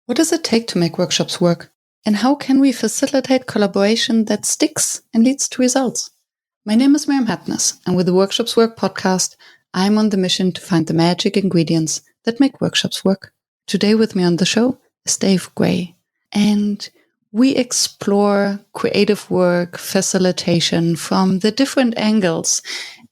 What does it take to make workshops work? And how can we facilitate collaboration that sticks and leads to results? My name is Miriam Happness, and with the Workshops Work podcast, I'm on the mission to find the magic ingredients that make workshops work. Today with me on the show is Dave Gray, and we explore creative work, facilitation from the different angles.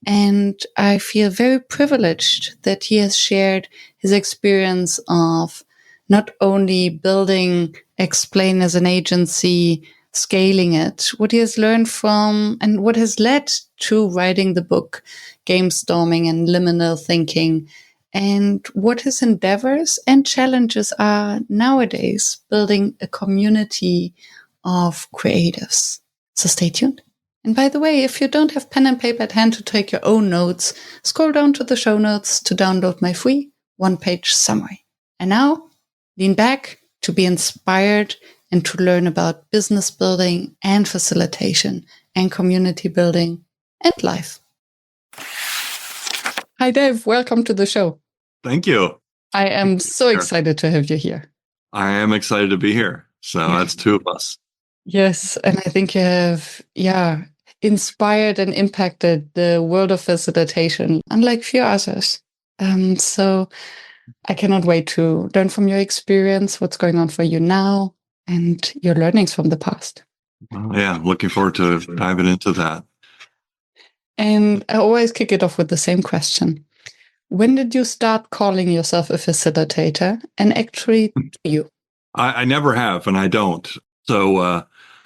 And I feel very privileged that he has shared his experience of not only building Explain as an agency, scaling it, what he has learned from and what has led to writing the book, Gamestorming and Liminal Thinking, and what his endeavors and challenges are nowadays building a community of creatives. So stay tuned. And by the way, if you don't have pen and paper at hand to take your own notes, scroll down to the show notes to download my free one-page summary. And now, lean back to be inspired and to learn about business building and facilitation and community building and life. Hi, Dave. Welcome to the show. Thank you. I am so excited to have you here. I am excited to be here. So that's two of us. Yes. And I think you have, inspired and impacted the world of facilitation, unlike few others. So I cannot wait to learn from your experience, what's going on for you now, and your learnings from the past. Well, yeah, looking forward to diving into that. And I always kick it off with the same question. When did you start calling yourself a facilitator? And actually, you? I never have, and I don't. So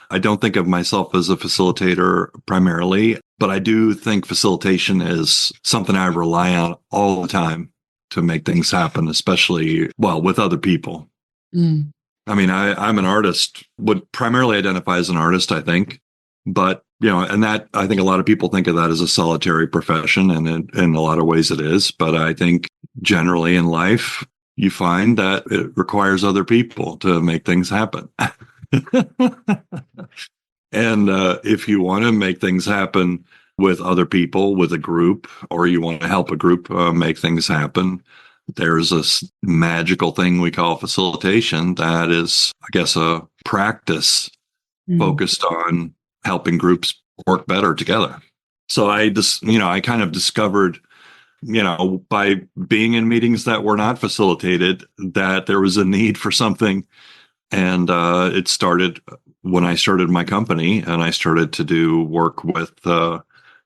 I don't think of myself as a facilitator primarily, but I do think facilitation is something I rely on all the time to make things happen, especially, with other people. Mm. I mean, I'm an artist, would primarily identify as an artist, I think. But, and that, I think a lot of people think of that as a solitary profession, and in a lot of ways it is. But I think generally in life, you find that it requires other people to make things happen. And if you want to make things happen with other people, with a group, or you want to help a group make things happen, there's this magical thing we call facilitation that is, I guess, a practice focused on helping groups work better together. So I kind of discovered, by being in meetings that were not facilitated, that there was a need for something. And it started when I started my company, and I started to do work with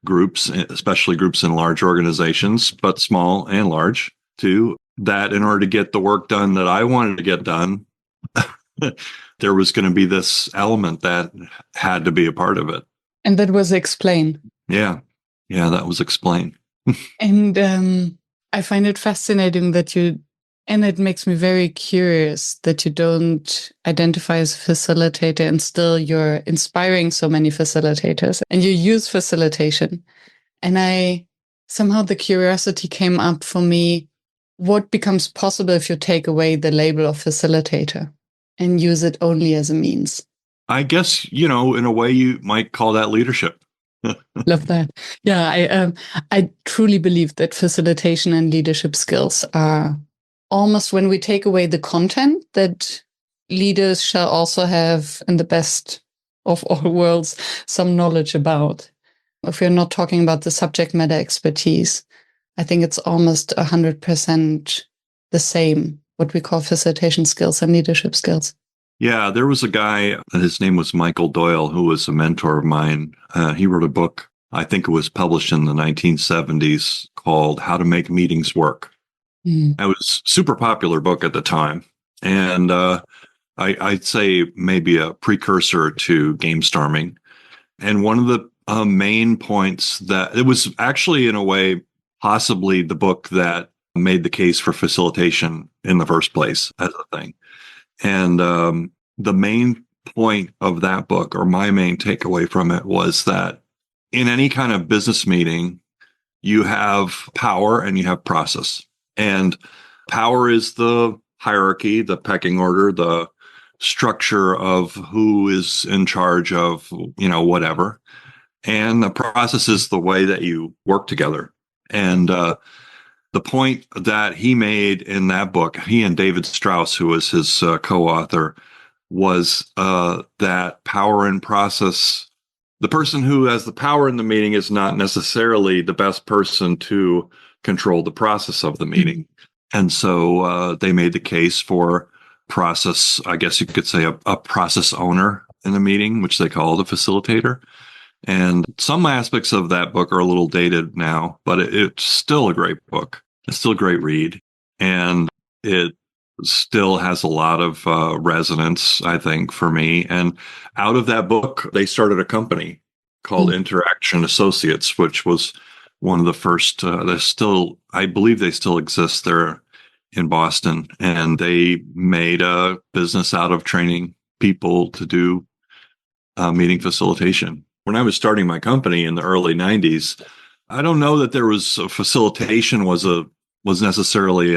groups, especially groups in large organizations, but small and large too, that in order to get the work done that I wanted to get done, there was going to be this element that had to be a part of it. And that was Explain. Yeah, that was Explain. And I find it fascinating that and it makes me very curious that you don't identify as a facilitator and still you're inspiring so many facilitators and you use facilitation. And somehow the curiosity came up for me, what becomes possible if you take away the label of facilitator and use it only as a means? I guess, in a way you might call that leadership. Love that. Yeah, I truly believe that facilitation and leadership skills are almost, when we take away the content, that leaders shall also have, in the best of all worlds, some knowledge about. If we're not talking about the subject matter expertise, I think it's almost 100% the same, what we call facilitation skills and leadership skills. Yeah, there was a guy, his name was Michael Doyle, who was a mentor of mine. He wrote a book, I think it was published in the 1970s, called How to Make Meetings Work. It was a super popular book at the time. And I'd say maybe a precursor to Gamestorming. And one of the main points that it was actually, in a way, possibly the book that made the case for facilitation in the first place as a thing. And the main point of that book, or my main takeaway from it, was that in any kind of business meeting, you have power and you have process. And power is the hierarchy, the pecking order, the structure of who is in charge of, whatever. And the process is the way that you work together. And The point that he made in that book, he and David Strauss, who was his co-author, was that power in process. The person who has the power in the meeting is not necessarily the best person to control the process of the meeting. And so they made the case for process, I guess you could say a process owner in the meeting, which they call the facilitator. And some aspects of that book are a little dated now, but it's still a great book. It's still a great read. And it still has a lot of resonance, I think, for me. And out of that book, they started a company called Interaction Associates, which was one of the first. I believe they still exist there in Boston. And they made a business out of training people to do meeting facilitation. When I was starting my company in the early 90s, I don't know that there was facilitation was necessarily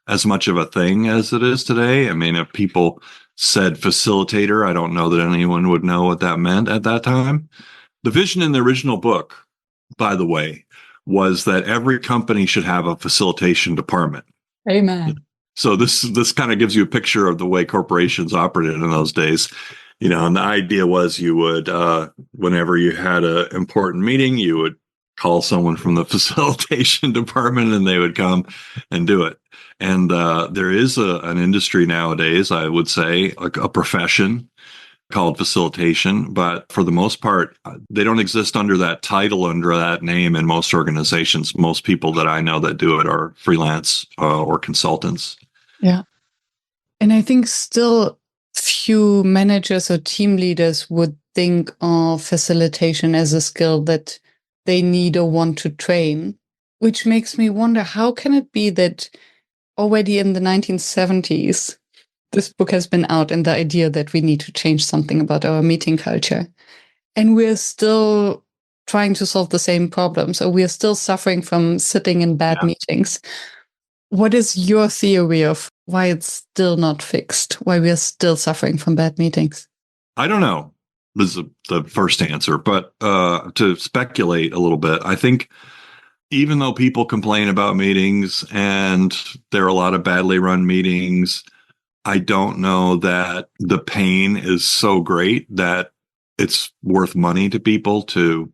as much of a thing as it is today. I mean, if people said facilitator, I don't know that anyone would know what that meant at that time. The vision in the original book, by the way, was that every company should have a facilitation department. Amen. So this kind of gives you a picture of the way corporations operated in those days. And the idea was you would, whenever you had an important meeting, you would call someone from the facilitation department and they would come and do it. And there is an industry nowadays, I would say, a profession called facilitation. But for the most part, they don't exist under that title, under that name in most organizations. Most people that I know that do it are freelance or consultants. Yeah. And I think still few managers or team leaders would think of facilitation as a skill that they need or want to train, which makes me wonder, how can it be that already in the 1970s, this book has been out and the idea that we need to change something about our meeting culture, and we're still trying to solve the same problems, or we're still suffering from sitting in bad meetings. What is your theory of why it's still not fixed, why we're still suffering from bad meetings? I don't know. This is the first answer, but to speculate a little bit, I think even though people complain about meetings and there are a lot of badly run meetings, I don't know that the pain is so great that it's worth money to people to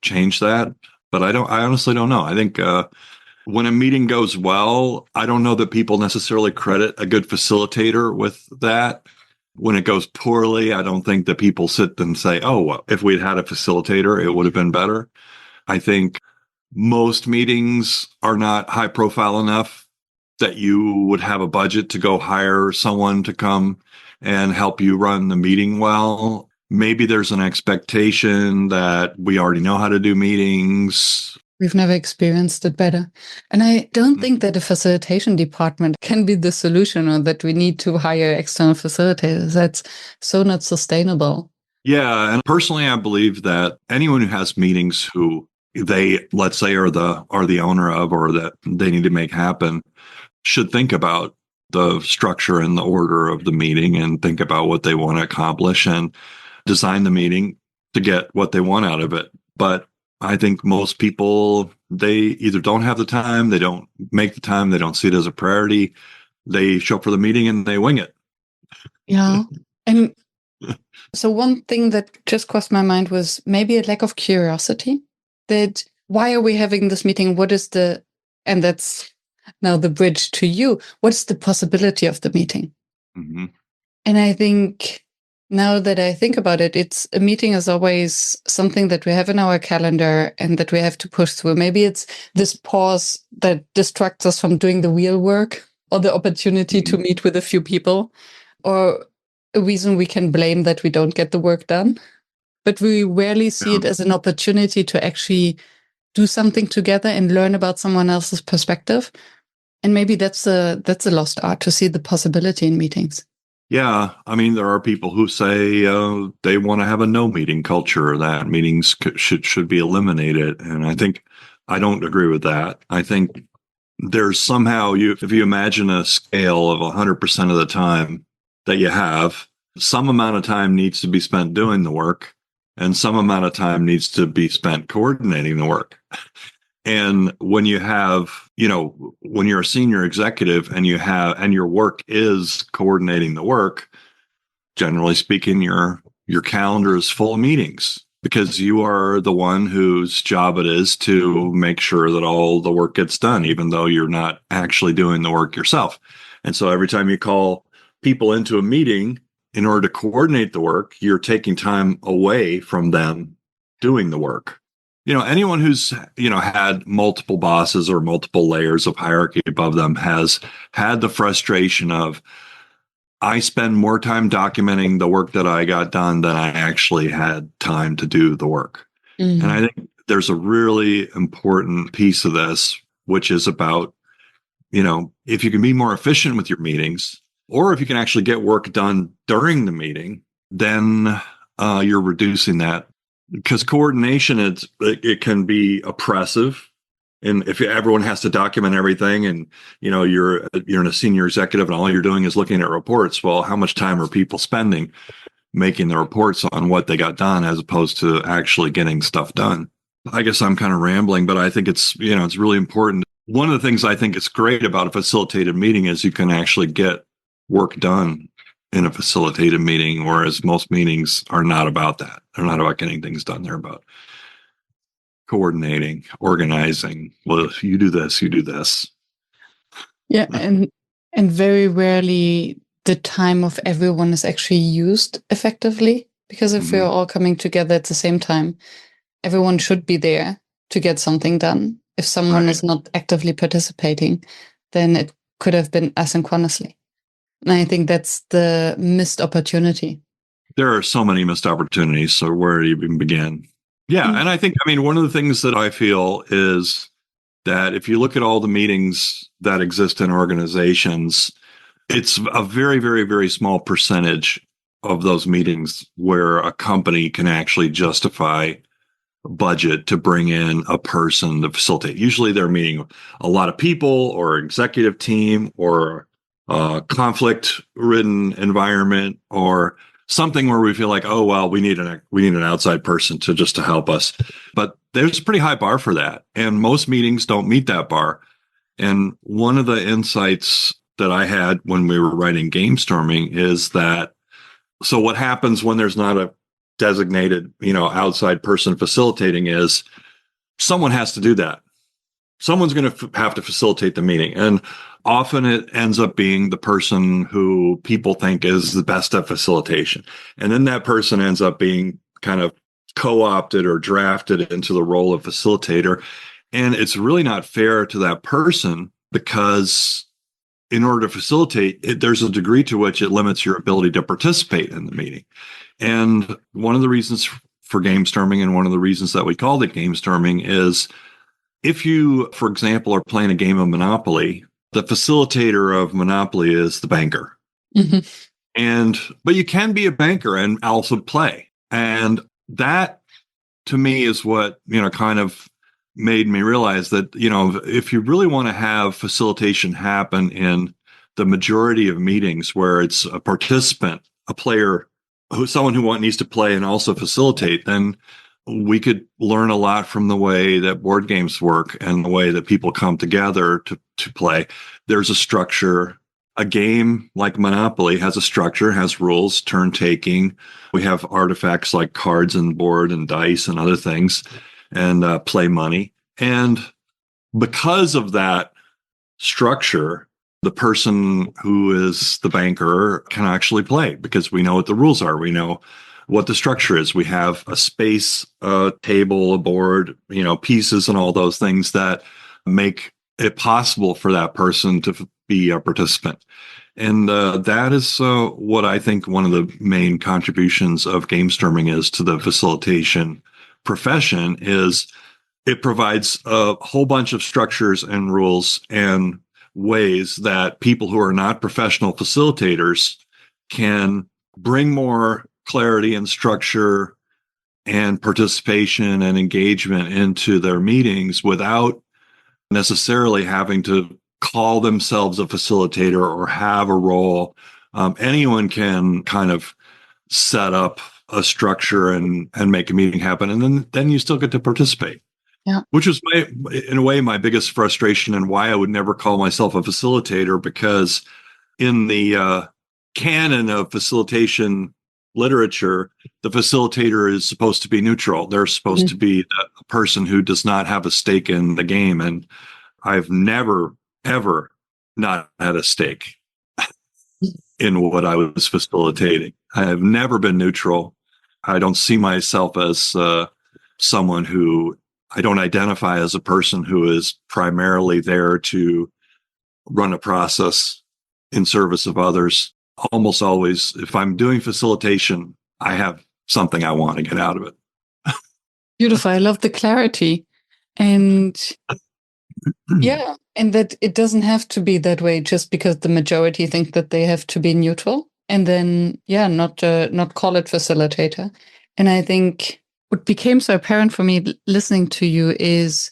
change that. But I honestly don't know. I think when a meeting goes well, I don't know that people necessarily credit a good facilitator with that. When it goes poorly, I don't think that people sit and say, oh, well, if we'd had a facilitator, it would have been better. I think most meetings are not high profile enough that you would have a budget to go hire someone to come and help you run the meeting well. Maybe there's an expectation that we already know how to do meetings. We've never experienced it better. And I don't think that a facilitation department can be the solution, or that we need to hire external facilitators. That's so not sustainable. Yeah. And personally, I believe that anyone who has meetings who they, let's say, are the owner of, or that they need to make happen, should think about the structure and the order of the meeting and think about what they want to accomplish and design the meeting to get what they want out of it. But I think most people, they either don't have the time, they don't make the time, they don't see it as a priority. They show up for the meeting and they wing it. Yeah. And so one thing that just crossed my mind was maybe a lack of curiosity, that why are we having this meeting? And that's now the bridge to you. What's the possibility of the meeting? Mm-hmm. And I think now that I think about it, a meeting is always something that we have in our calendar and that we have to push through. Maybe it's this pause that distracts us from doing the real work, or the opportunity to meet with a few people, or a reason we can blame that we don't get the work done. But we rarely see it as an opportunity to actually do something together and learn about someone else's perspective. And maybe that's a lost art, to see the possibility in meetings. Yeah. I mean, there are people who say they want to have a no meeting culture, that meetings should be eliminated. And I think I don't agree with that. I think there's somehow, if you imagine a scale of 100% of the time that you have, some amount of time needs to be spent doing the work and some amount of time needs to be spent coordinating the work. And when you have, when you're a senior executive and and your work is coordinating the work, generally speaking, your calendar is full of meetings because you are the one whose job it is to make sure that all the work gets done, even though you're not actually doing the work yourself. And so every time you call people into a meeting in order to coordinate the work, you're taking time away from them doing the work. Anyone who's, had multiple bosses or multiple layers of hierarchy above them has had the frustration of, I spend more time documenting the work that I got done than I actually had time to do the work. Mm-hmm. And I think there's a really important piece of this, which is about, if you can be more efficient with your meetings, or if you can actually get work done during the meeting, then you're reducing that. Because coordination, it can be oppressive. And if everyone has to document everything and, you're in a senior executive and all you're doing is looking at reports, well, how much time are people spending making the reports on what they got done as opposed to actually getting stuff done? I guess I'm kind of rambling, but I think it's really important. One of the things I think is great about a facilitated meeting is you can actually get work done in a facilitated meeting, whereas most meetings are not about that. They're not about getting things done. They're about coordinating, organizing. Well, if you do this, you do this. Yeah, and very rarely the time of everyone is actually used effectively, because if we're all coming together at the same time, everyone should be there to get something done. If someone is not actively participating, then it could have been asynchronously. And I think that's the missed opportunity. There are so many missed opportunities. So where do you even begin? Yeah. And I think, one of the things that I feel is that if you look at all the meetings that exist in organizations, it's a very, very, very small percentage of those meetings where a company can actually justify a budget to bring in a person to facilitate. Usually they're meeting a lot of people or executive team or conflict-ridden environment or something where we feel like, oh, well, we need an outside person to help us. But there's a pretty high bar for that. And most meetings don't meet that bar. And one of the insights that I had when we were writing Gamestorming is that, so what happens when there's not a designated, outside person facilitating is someone has to do that. Someone's going to have to facilitate the meeting. And often it ends up being the person who people think is the best at facilitation. And then that person ends up being kind of co-opted or drafted into the role of facilitator. And it's really not fair to that person because in order to facilitate, there's a degree to which it limits your ability to participate in the meeting. And one of the reasons for Gamestorming and one of the reasons that we called it Gamestorming is if you, for example, are playing a game of Monopoly, the facilitator of Monopoly is the banker. Mm-hmm. But you can be a banker and also play. And that, to me, is what, kind of made me realize that, if you really want to have facilitation happen in the majority of meetings where it's a participant, a player, someone who needs to play and also facilitate, then we could learn a lot from the way that board games work and the way that people come together to play. There's a structure. A game like Monopoly has a structure, has rules, turn taking. We have artifacts like cards and board and dice and other things, and play money. And because of that structure, the person who is the banker can actually play because we know what the rules are. We know what the structure is. We have a space, a table, a board, pieces and all those things that make it possible for that person to be a participant. And that is what I think one of the main contributions of Gamestorming is to the facilitation profession is it provides a whole bunch of structures and rules and ways that people who are not professional facilitators can bring more clarity and structure and participation and engagement into their meetings without necessarily having to call themselves a facilitator or have a role. Anyone can kind of set up a structure and make a meeting happen. And then you still get to participate. Yeah. Which was in a way, my biggest frustration and why I would never call myself a facilitator, because in the canon of facilitation literature, the facilitator is supposed to be neutral. They're supposed to be a person who does not have a stake in the game. And I've never, ever not had a stake in what I was facilitating. I have never been neutral. I don't see myself as someone who, I don't identify as a person who is primarily there to run a process in service of others. Almost always, if I'm doing facilitation, I have something I want to get out of it. Beautiful. I love the clarity. And yeah, and that it doesn't have to be that way just because the majority think that they have to be neutral, and then not call it facilitator. And I think what became so apparent for me listening to you is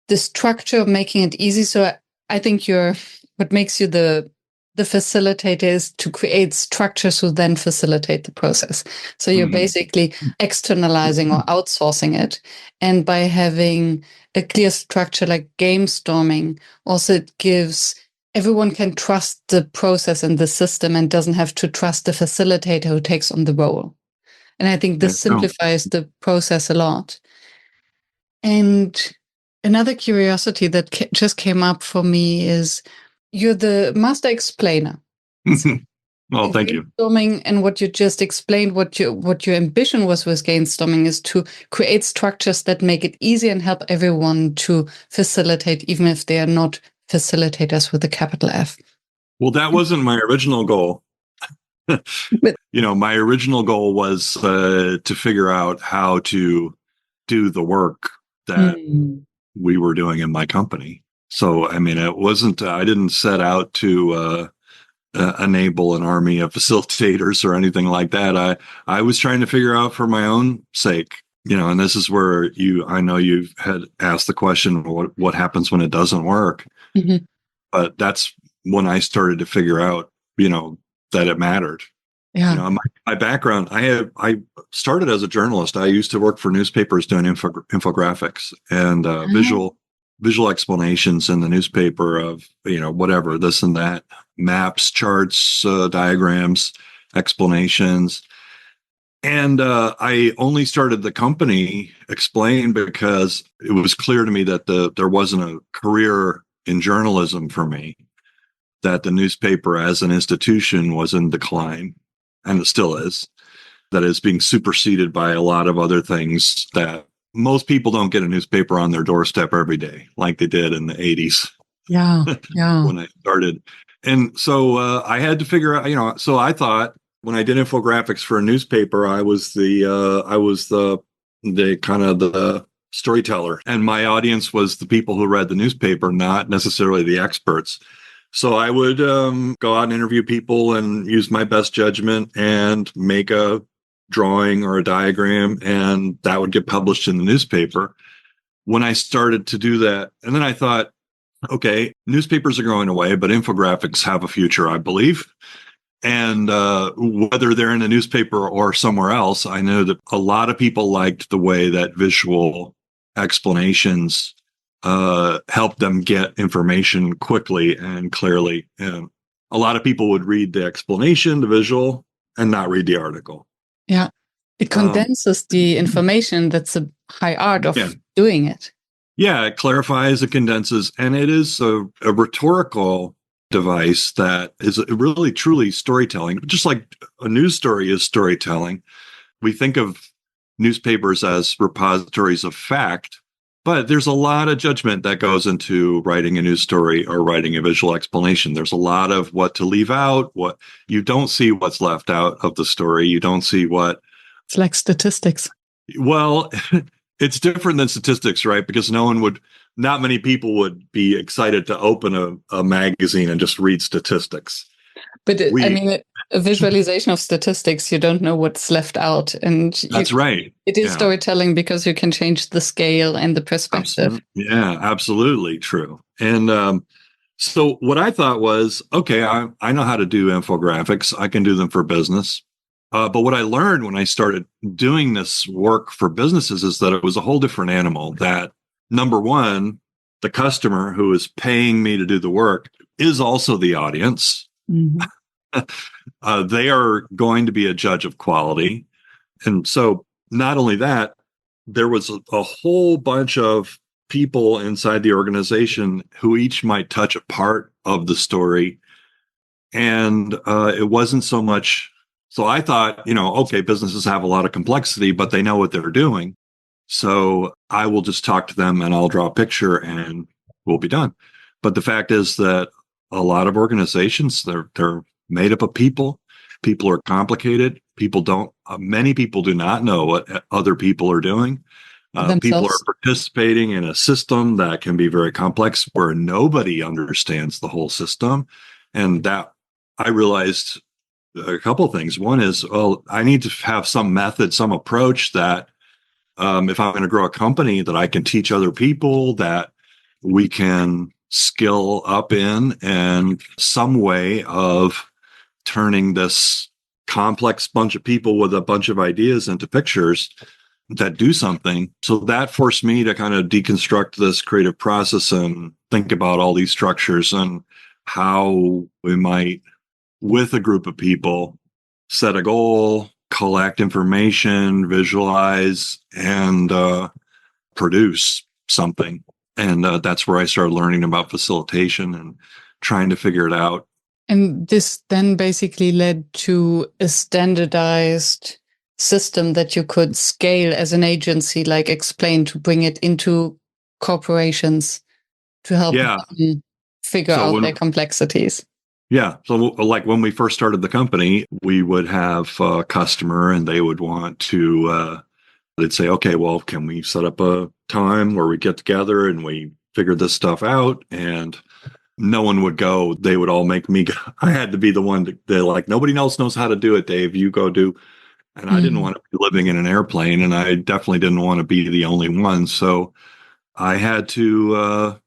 the structure of making it easy. So I think what makes you the facilitator is to create structures who then facilitate the process. So you're basically externalizing or outsourcing it. And by having a clear structure like Gamestorming, also it gives everyone can trust the process and the system and doesn't have to trust the facilitator who takes on the role. And I think this simplifies the process a lot. And another curiosity that just came up for me is you're the master explainer. Well, thank you. And what you just explained, what your ambition was with Gamestorming is to create structures that make it easy and help everyone to facilitate, even if they are not facilitators with a capital F. Well, that wasn't my original goal. My original goal was to figure out how to do the work that we were doing in my company. So, I mean, it wasn't, I didn't set out to enable an army of facilitators or anything like that. I was trying to figure out for my own sake, and this is where I know you've had asked the question, what happens when it doesn't work? But that's when I started to figure out, that it mattered. Yeah. My background, I started as a journalist. I used to work for newspapers doing infographics and visual explanations in the newspaper of, whatever, this and that, maps, charts, diagrams, explanations. And I only started the company Explain because it was clear to me that there wasn't a career in journalism for me, that the newspaper as an institution was in decline, and it still is, that is being superseded by a lot of other things that most people don't get a newspaper on their doorstep every day like they did in the 80s. Yeah. When I started. And so I had to figure out, so I thought when I did infographics for a newspaper, I was the kind of the storyteller, and my audience was the people who read the newspaper, not necessarily the experts. So I would go out and interview people and use my best judgment and make a drawing or a diagram, and that would get published in the newspaper. When I started to do that, and then I thought, okay, newspapers are going away, but infographics have a future, I believe. And whether they're in a newspaper or somewhere else, I know that a lot of people liked the way that visual explanations help them get information quickly and clearly. And a lot of people would read the explanation, the visual, and not read the article. Yeah. It condenses the information. That's a high art of doing it. Yeah, it clarifies, it condenses, and it is a rhetorical device that is really truly storytelling. Just like a news story is storytelling. We think of newspapers as repositories of fact, but there's a lot of judgment that goes into writing a news story or writing a visual explanation. There's a lot of what to leave out, what you don't see what's left out of the story. You don't see what... It's like statistics. Well, it's different than statistics, right? Because not many people would be excited to open a magazine and just read statistics. But a visualization of statistics, you don't know what's left out. And that's right. It is storytelling because you can change the scale and the perspective. Yeah, absolutely true. And so what I thought was, okay, I know how to do infographics. I can do them for business. But what I learned when I started doing this work for businesses is that it was a whole different animal, that number one, the customer who is paying me to do the work is also the audience. Mm-hmm. They are going to be a judge of quality. And so not only that, there was a whole bunch of people inside the organization who each might touch a part of the story. And it wasn't so much. So I thought, okay, businesses have a lot of complexity, but they know what they're doing. So I will just talk to them and I'll draw a picture and we'll be done. But the fact is that a lot of organizations, they're made up of people. People are complicated. Many people do not know what other people are doing. People are participating in a system that can be very complex where nobody understands the whole system. And that I realized a couple of things. One is, I need to have some method, some approach that if I'm going to grow a company, that I can teach other people, that we can skill up in, and some way of turning this complex bunch of people with a bunch of ideas into pictures that do something. So that forced me to kind of deconstruct this creative process and think about all these structures and how we might, with a group of people, set a goal, collect information, visualize, and produce something. And that's where I started learning about facilitation and trying to figure it out. And this then basically led to a standardized system that you could scale as an agency, like Explain, to bring it into corporations to help them figure out their complexities. Yeah. So like when we first started the company, we would have a customer and they would want to, they'd say, okay, well, can we set up a time where we get together and we figure this stuff out? And no one would go. They would all make me go. I had to be the one they're like, nobody else knows how to do it, Dave. You go do. And I didn't want to be living in an airplane, and I definitely didn't want to be the only one. So I had to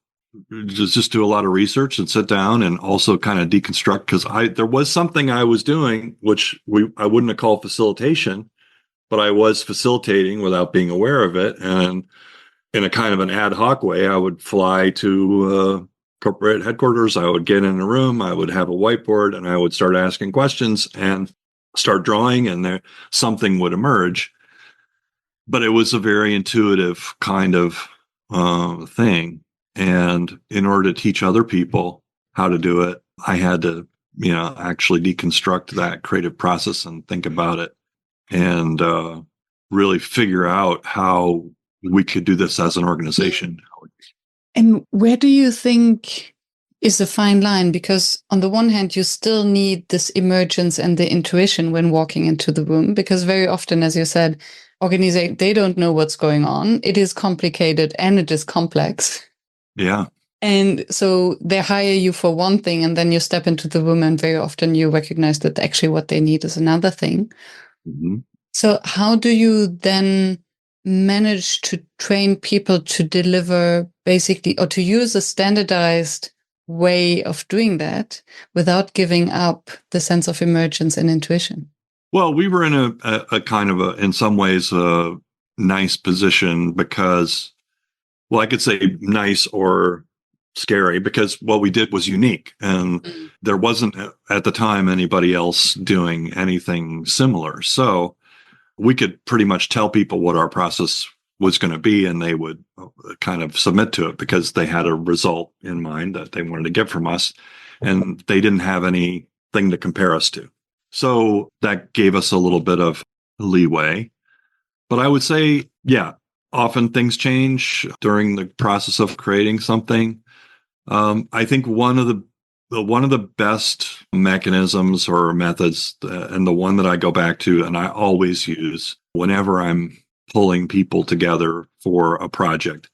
just do a lot of research and sit down and also kind of deconstruct, because there was something I was doing, which I wouldn't have called facilitation, but I was facilitating without being aware of it. And in a kind of an ad hoc way, I would fly to corporate headquarters. I would get in a room, I would have a whiteboard, and I would start asking questions and start drawing, and there something would emerge. But it was a very intuitive kind of thing. And in order to teach other people how to do it, I had to, actually deconstruct that creative process and think about it and really figure out how we could do this as an organization. And where do you think is the fine line? Because on the one hand, you still need this emergence and the intuition when walking into the room, because very often, as you said, organizations, they don't know what's going on. It is complicated and it is complex. Yeah. And so they hire you for one thing, and then you step into the room and very often you recognize that actually what they need is another thing. Mm-hmm. So how do you then manage to train people to deliver basically, or to use a standardized way of doing that without giving up the sense of emergence and intuition? Well, we were in a kind of in some ways, a nice position because, well, I could say nice or scary, because what we did was unique, and there wasn't at the time anybody else doing anything similar. So we could pretty much tell people what our process was going to be, and they would kind of submit to it because they had a result in mind that they wanted to get from us, and they didn't have anything to compare us to. So that gave us a little bit of leeway. But I would say, yeah, often things change during the process of creating something. I think one of the best mechanisms or methods, and the one that I go back to and I always use whenever I'm pulling people together for a project,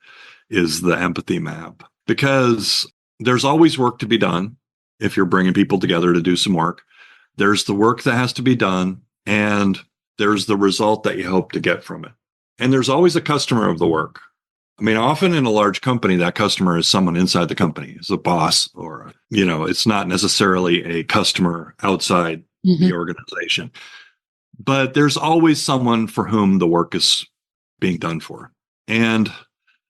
is the empathy map. Because there's always work to be done if you're bringing people together to do some work. There's the work that has to be done, and there's the result that you hope to get from it. And there's always a customer of the work. I mean, often in a large company, that customer is someone inside the company, is a boss, or, it's not necessarily a customer outside the organization. But there's always someone for whom the work is being done for. And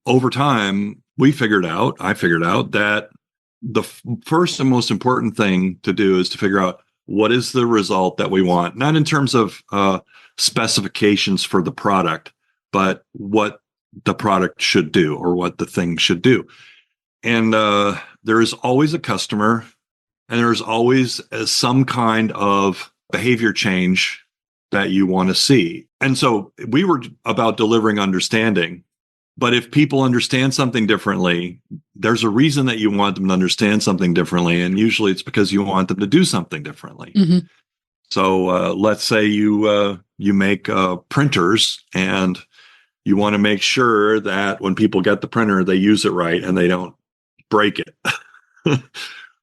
over time, I figured out that the first and most important thing to do is to figure out what is the result that we want, not in terms of specifications for the product, but what the product should do or what the thing should do. And there is always a customer, and there's always some kind of behavior change that you want to see. And so we were about delivering understanding. But if people understand something differently, there's a reason that you want them to understand something differently. And usually it's because you want them to do something differently. Mm-hmm. So let's say you make printers, and you want to make sure that when people get the printer, they use it right and they don't break it.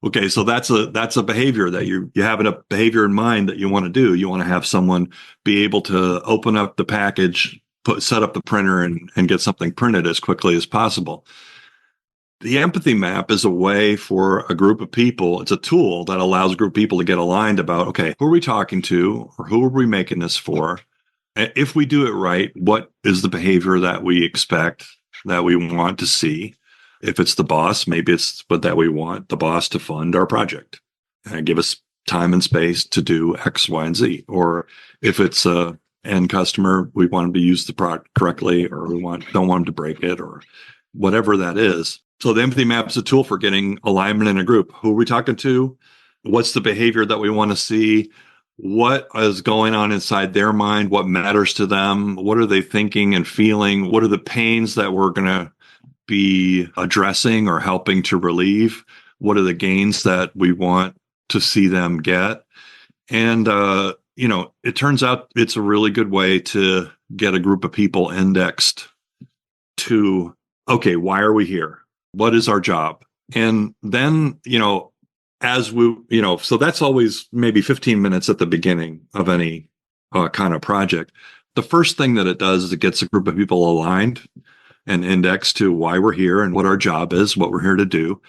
Okay, so that's a behavior that you have a behavior in mind that you want to do. You want to have someone be able to open up the package, set up the printer, and get something printed as quickly as possible. The empathy map is a way for a group of people. It's a tool that allows a group of people to get aligned about, okay, who are we talking to, or who are we making this for? If we do it right, what is the behavior that we expect, that we want to see? If it's the boss, maybe it's that we want the boss to fund our project and give us time and space to do X, Y, and Z. Or if it's a end customer, we want them to use the product correctly, or we don't want them to break it, or whatever that is. So the empathy map is a tool for getting alignment in a group. Who are we talking to? What's the behavior that we want to see? What is going on inside their mind? What matters to them? What are they thinking and feeling? What are the pains that we're going to be addressing or helping to relieve? What are the gains that we want to see them get? And, it turns out it's a really good way to get a group of people indexed to, okay, why are we here? What is our job? And then, as we, so that's always maybe 15 minutes at the beginning of any kind of project. The first thing that it does is it gets a group of people aligned and indexed to why we're here and what our job is, what we're here to do.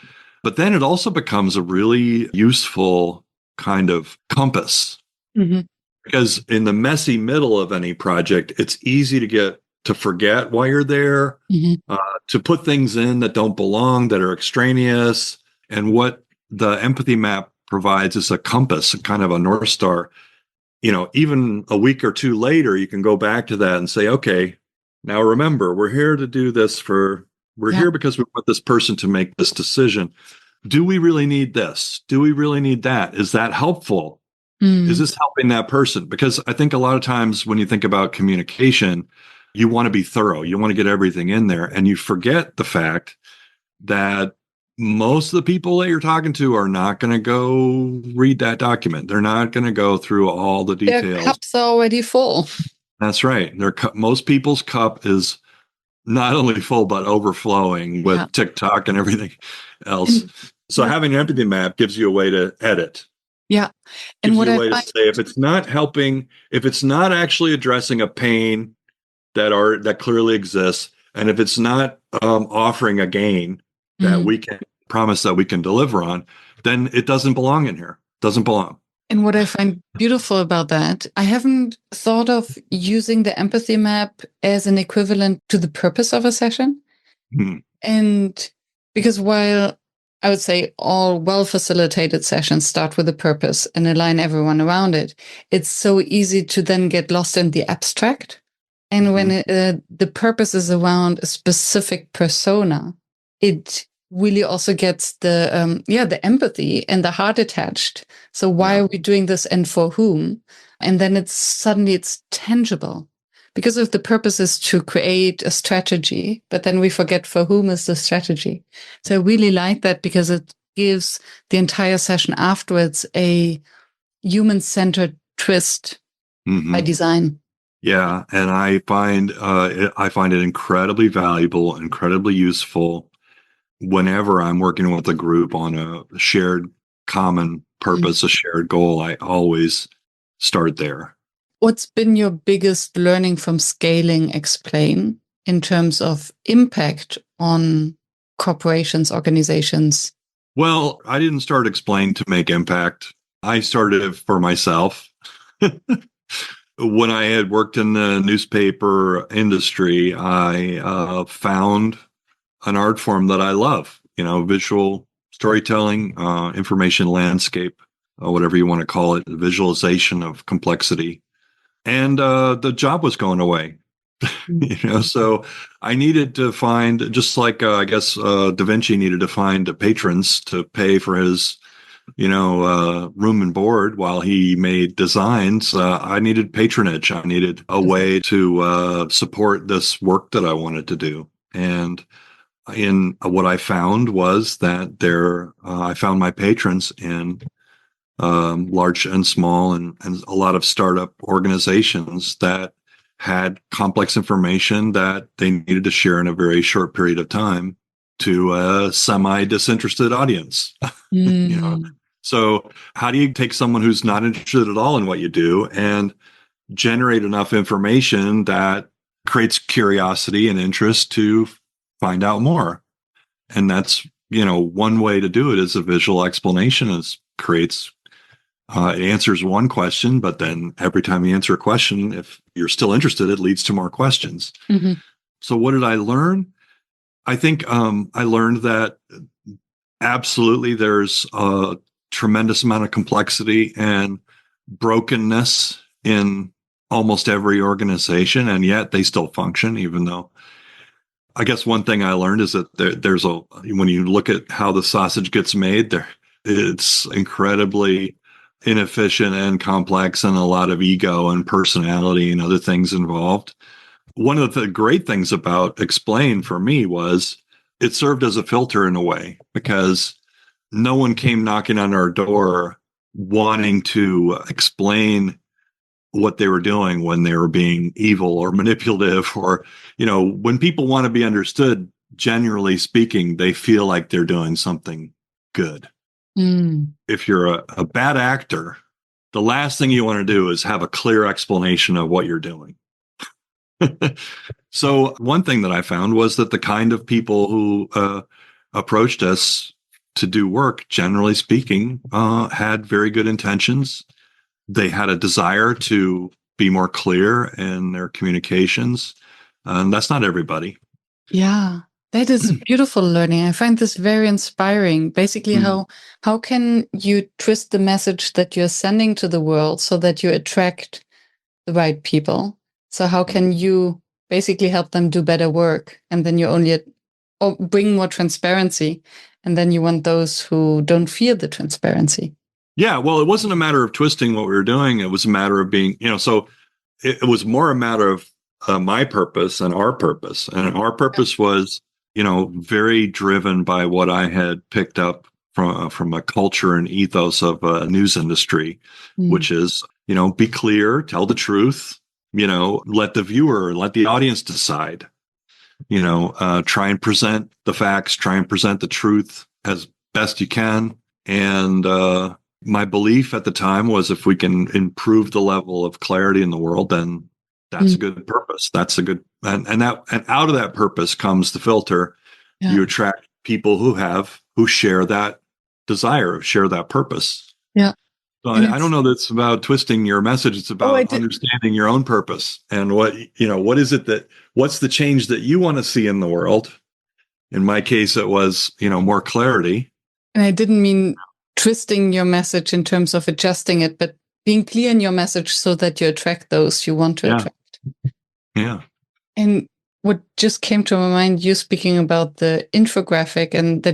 But then it also becomes a really useful kind of compass. Mm-hmm. Because in the messy middle of any project, it's easy to forget why you're there, mm-hmm. To put things in that don't belong, that are extraneous. And what the empathy map provides is a compass, kind of a North Star. Even a week or two later, you can go back to that and say, okay, now remember, we're here to do this here because we want this person to make this decision. Do we really need this? Do we really need that? Is that helpful? Is this helping that person? Because I think a lot of times when you think about communication, you want to be thorough. You want to get everything in there. And you forget the fact that most of the people that you're talking to are not going to go read that document. They're not going to go through all the details. Their cup's already full. That's right. Most people's cup is not only full, but overflowing with TikTok and everything else. So having an empathy map gives you a way to edit. Yeah. And what I find, to say, if it's not helping, if it's not actually addressing a pain that clearly exists, and if it's not offering a gain that we can promise that we can deliver on, then it doesn't belong in here. Doesn't belong. And what I find beautiful about that, I haven't thought of using the empathy map as an equivalent to the purpose of a session. And because while I would say all well-facilitated sessions start with a purpose and align everyone around it, it's so easy to then get lost in the abstract. And when the purpose is around a specific persona, it really also gets the empathy and the heart attached. So why are we doing this and for whom? And then it's tangible. Because if the purpose is to create a strategy, but then we forget for whom is the strategy. So I really like that because it gives the entire session afterwards a human-centered twist by design. Yeah, and I find it incredibly valuable, incredibly useful whenever I'm working with a group on a shared common purpose, a shared goal. I always start there. What's been your biggest learning from scaling Explain in terms of impact on corporations, organizations? Well, I didn't start Explain to make impact. I started it for myself. When I had worked in the newspaper industry, I found an art form that I love, visual storytelling, information landscape, whatever you want to call it, the visualization of complexity. And the job was going away. So I needed to find, just like I guess Da Vinci needed to find patrons to pay for his, room and board while he made designs. I needed patronage. I needed a way to support this work that I wanted to do. And in what I found was that I found my patrons in large and small and a lot of startup organizations that had complex information that they needed to share in a very short period of time to a semi-disinterested audience. So how do you take someone who's not interested at all in what you do and generate enough information that creates curiosity and interest to find out more? And that's, one way to do it is a visual explanation. It answers one question, but then every time you answer a question, if you're still interested, it leads to more questions. Mm-hmm. So what did I learn? I think I learned that absolutely there's a tremendous amount of complexity and brokenness in almost every organization, and yet they still function, even though I guess one thing I learned is that when you look at how the sausage gets made, it's incredibly inefficient and complex and a lot of ego and personality and other things involved. One of the great things about Explain for me was it served as a filter in a way, because no one came knocking on our door wanting to explain what they were doing when they were being evil or manipulative, or, when people want to be understood, generally speaking, they feel like they're doing something good. If you're a bad actor, the last thing you want to do is have a clear explanation of what you're doing. So one thing that I found was that the kind of people who approached us to do work, generally speaking, had very good intentions. They had a desire to be more clear in their communications. And that's not everybody. Yeah, that is beautiful learning. I find this very inspiring. Basically, how can you twist the message that you're sending to the world so that you attract the right people? So how can you basically help them do better work? And then you or bring more transparency. And then you want those who don't fear the transparency. Yeah, well, it wasn't a matter of twisting what we were doing. It was a matter of being, so it was more a matter of my purpose and our purpose. And our purpose was, very driven by what I had picked up from a culture and ethos of a news industry, which is, be clear, tell the truth, let the audience decide, try and present the facts, try and present the truth as best you can. And my belief at the time was if we can improve the level of clarity in the world, then that's a good purpose. That's a good, and out of that purpose comes the filter. Yeah. You attract people who share that desire, share that purpose. Yeah. So I don't know that it's about twisting your message. It's about understanding your own purpose and what's the change that you want to see in the world. In my case, it was, more clarity. And I didn't mean twisting your message in terms of adjusting it, but being clear in your message so that you attract those you want to attract. Yeah. And what just came to my mind, you speaking about the infographic and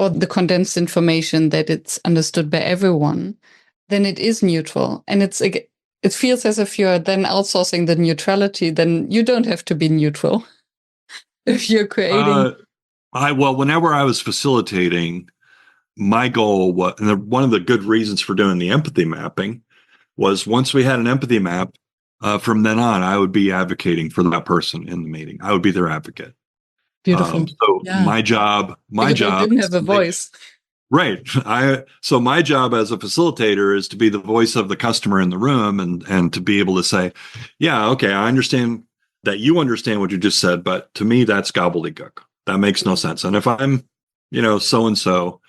or the condensed information, that it's understood by everyone, then it is neutral. And it feels as if you're then outsourcing the neutrality, then you don't have to be neutral. If you're creating. Whenever I was facilitating, my goal was, and one of the good reasons for doing the empathy mapping was once we had an empathy map, from then on, I would be advocating for that person in the meeting. I would be their advocate. Beautiful. My job didn't have a voice. Right. So my job as a facilitator is to be the voice of the customer in the room and to be able to say, yeah, okay, I understand that you understand what you just said, but to me, that's gobbledygook. That makes no sense. And if I'm, so-and-so,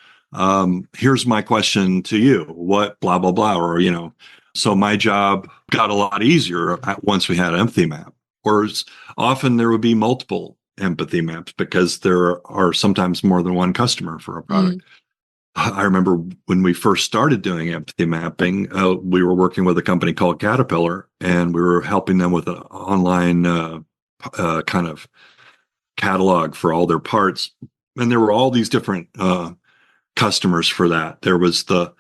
here's my question to you, what blah, blah, blah, or, so my job got a lot easier once we had an empathy map. Or often there would be multiple empathy maps because there are sometimes more than one customer for a product. I remember when we first started doing empathy mapping, we were working with a company called Caterpillar, and we were helping them with an online kind of catalog for all their parts. And there were all these different customers for that. There was the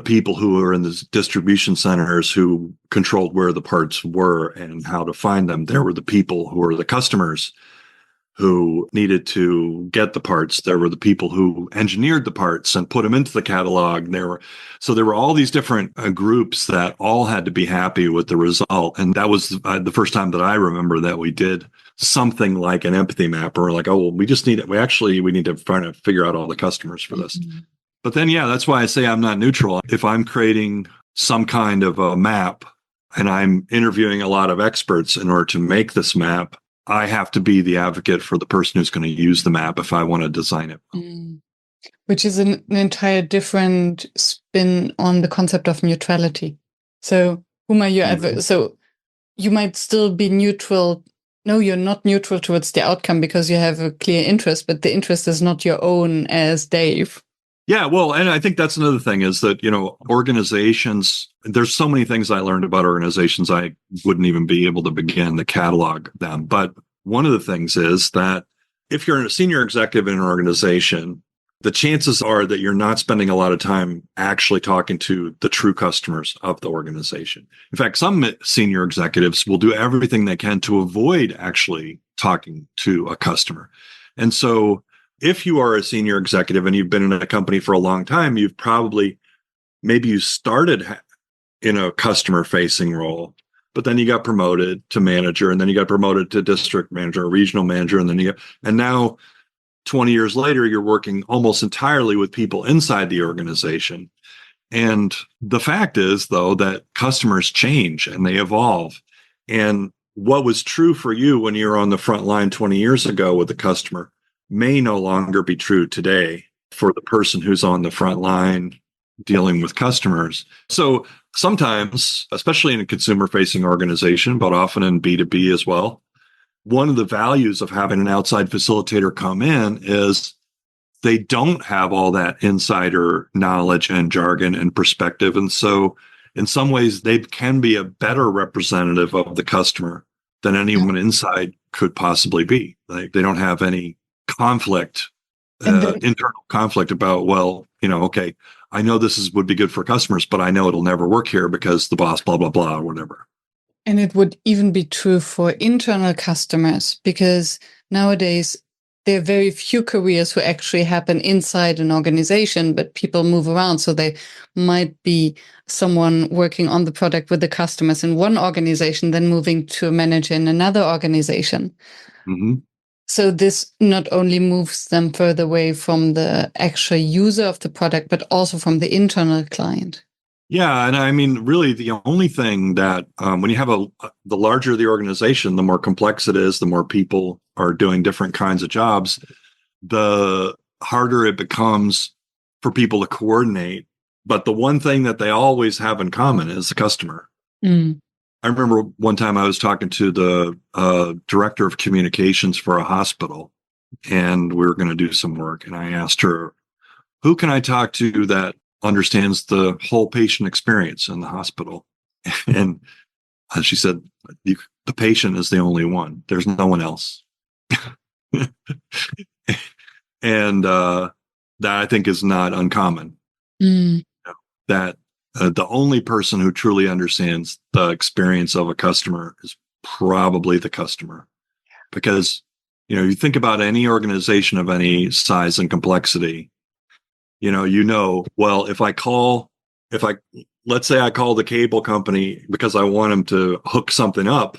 people who were in the distribution centers who controlled where the parts were and how to find them. There were the people who were the customers who needed to get the parts. There were the people who engineered the parts and put them into the catalog. There were all these different groups that all had to be happy with the result. And that was the first time that I remember that we did something like an empathy map, or like, oh, well, we need to try to figure out all the customers for this. But then, yeah, that's why I say I'm not neutral. If I'm creating some kind of a map and I'm interviewing a lot of experts in order to make this map, I have to be the advocate for the person who's going to use the map if I want to design it. Which is an entire different spin on the concept of neutrality. So whom are you So you might still be neutral. No, you're not neutral towards the outcome because you have a clear interest, but the interest is not your own as Dave. Yeah, well, and I think that's another thing is that, organizations, there's so many things I learned about organizations, I wouldn't even be able to begin to catalog them. But one of the things is that if you're a senior executive in an organization, the chances are that you're not spending a lot of time actually talking to the true customers of the organization. In fact, some senior executives will do everything they can to avoid actually talking to a customer. And so if you are a senior executive and you've been in a company for a long time, maybe you started in a customer facing role, but then you got promoted to manager, and then you got promoted to district manager or regional manager. And now 20 years later, you're working almost entirely with people inside the organization. And the fact is, though, that customers change and they evolve. And what was true for you when you were on the front line 20 years ago with the customer may no longer be true today for the person who's on the front line dealing with customers. So sometimes, especially in a consumer-facing organization, but often in B2B as well, one of the values of having an outside facilitator come in is they don't have all that insider knowledge and jargon and perspective. And so in some ways, they can be a better representative of the customer than anyone inside could possibly be. They don't have any conflict, internal conflict about, okay, I know would be good for customers, but I know it'll never work here because the boss, blah, blah, blah, or whatever. And it would even be true for internal customers, because nowadays there are very few careers who actually happen inside an organization, but people move around. So they might be someone working on the product with the customers in one organization, then moving to a manager in another organization. Mm-hmm. So this not only moves them further away from the actual user of the product, but also from the internal client. Yeah. And I mean, really, the only thing that when you have the larger the organization, the more complex it is, the more people are doing different kinds of jobs, the harder it becomes for people to coordinate. But the one thing that they always have in common is the customer. I remember one time I was talking to the director of communications for a hospital, and we were going to do some work. And I asked her, who can I talk to that understands the whole patient experience in the hospital? And she said, the patient is the only one. There's no one else. And that I think is not uncommon. That the only person who truly understands the experience of a customer is probably the customer. Because, you think about any organization of any size and complexity, well, let's say I call the cable company because I want them to hook something up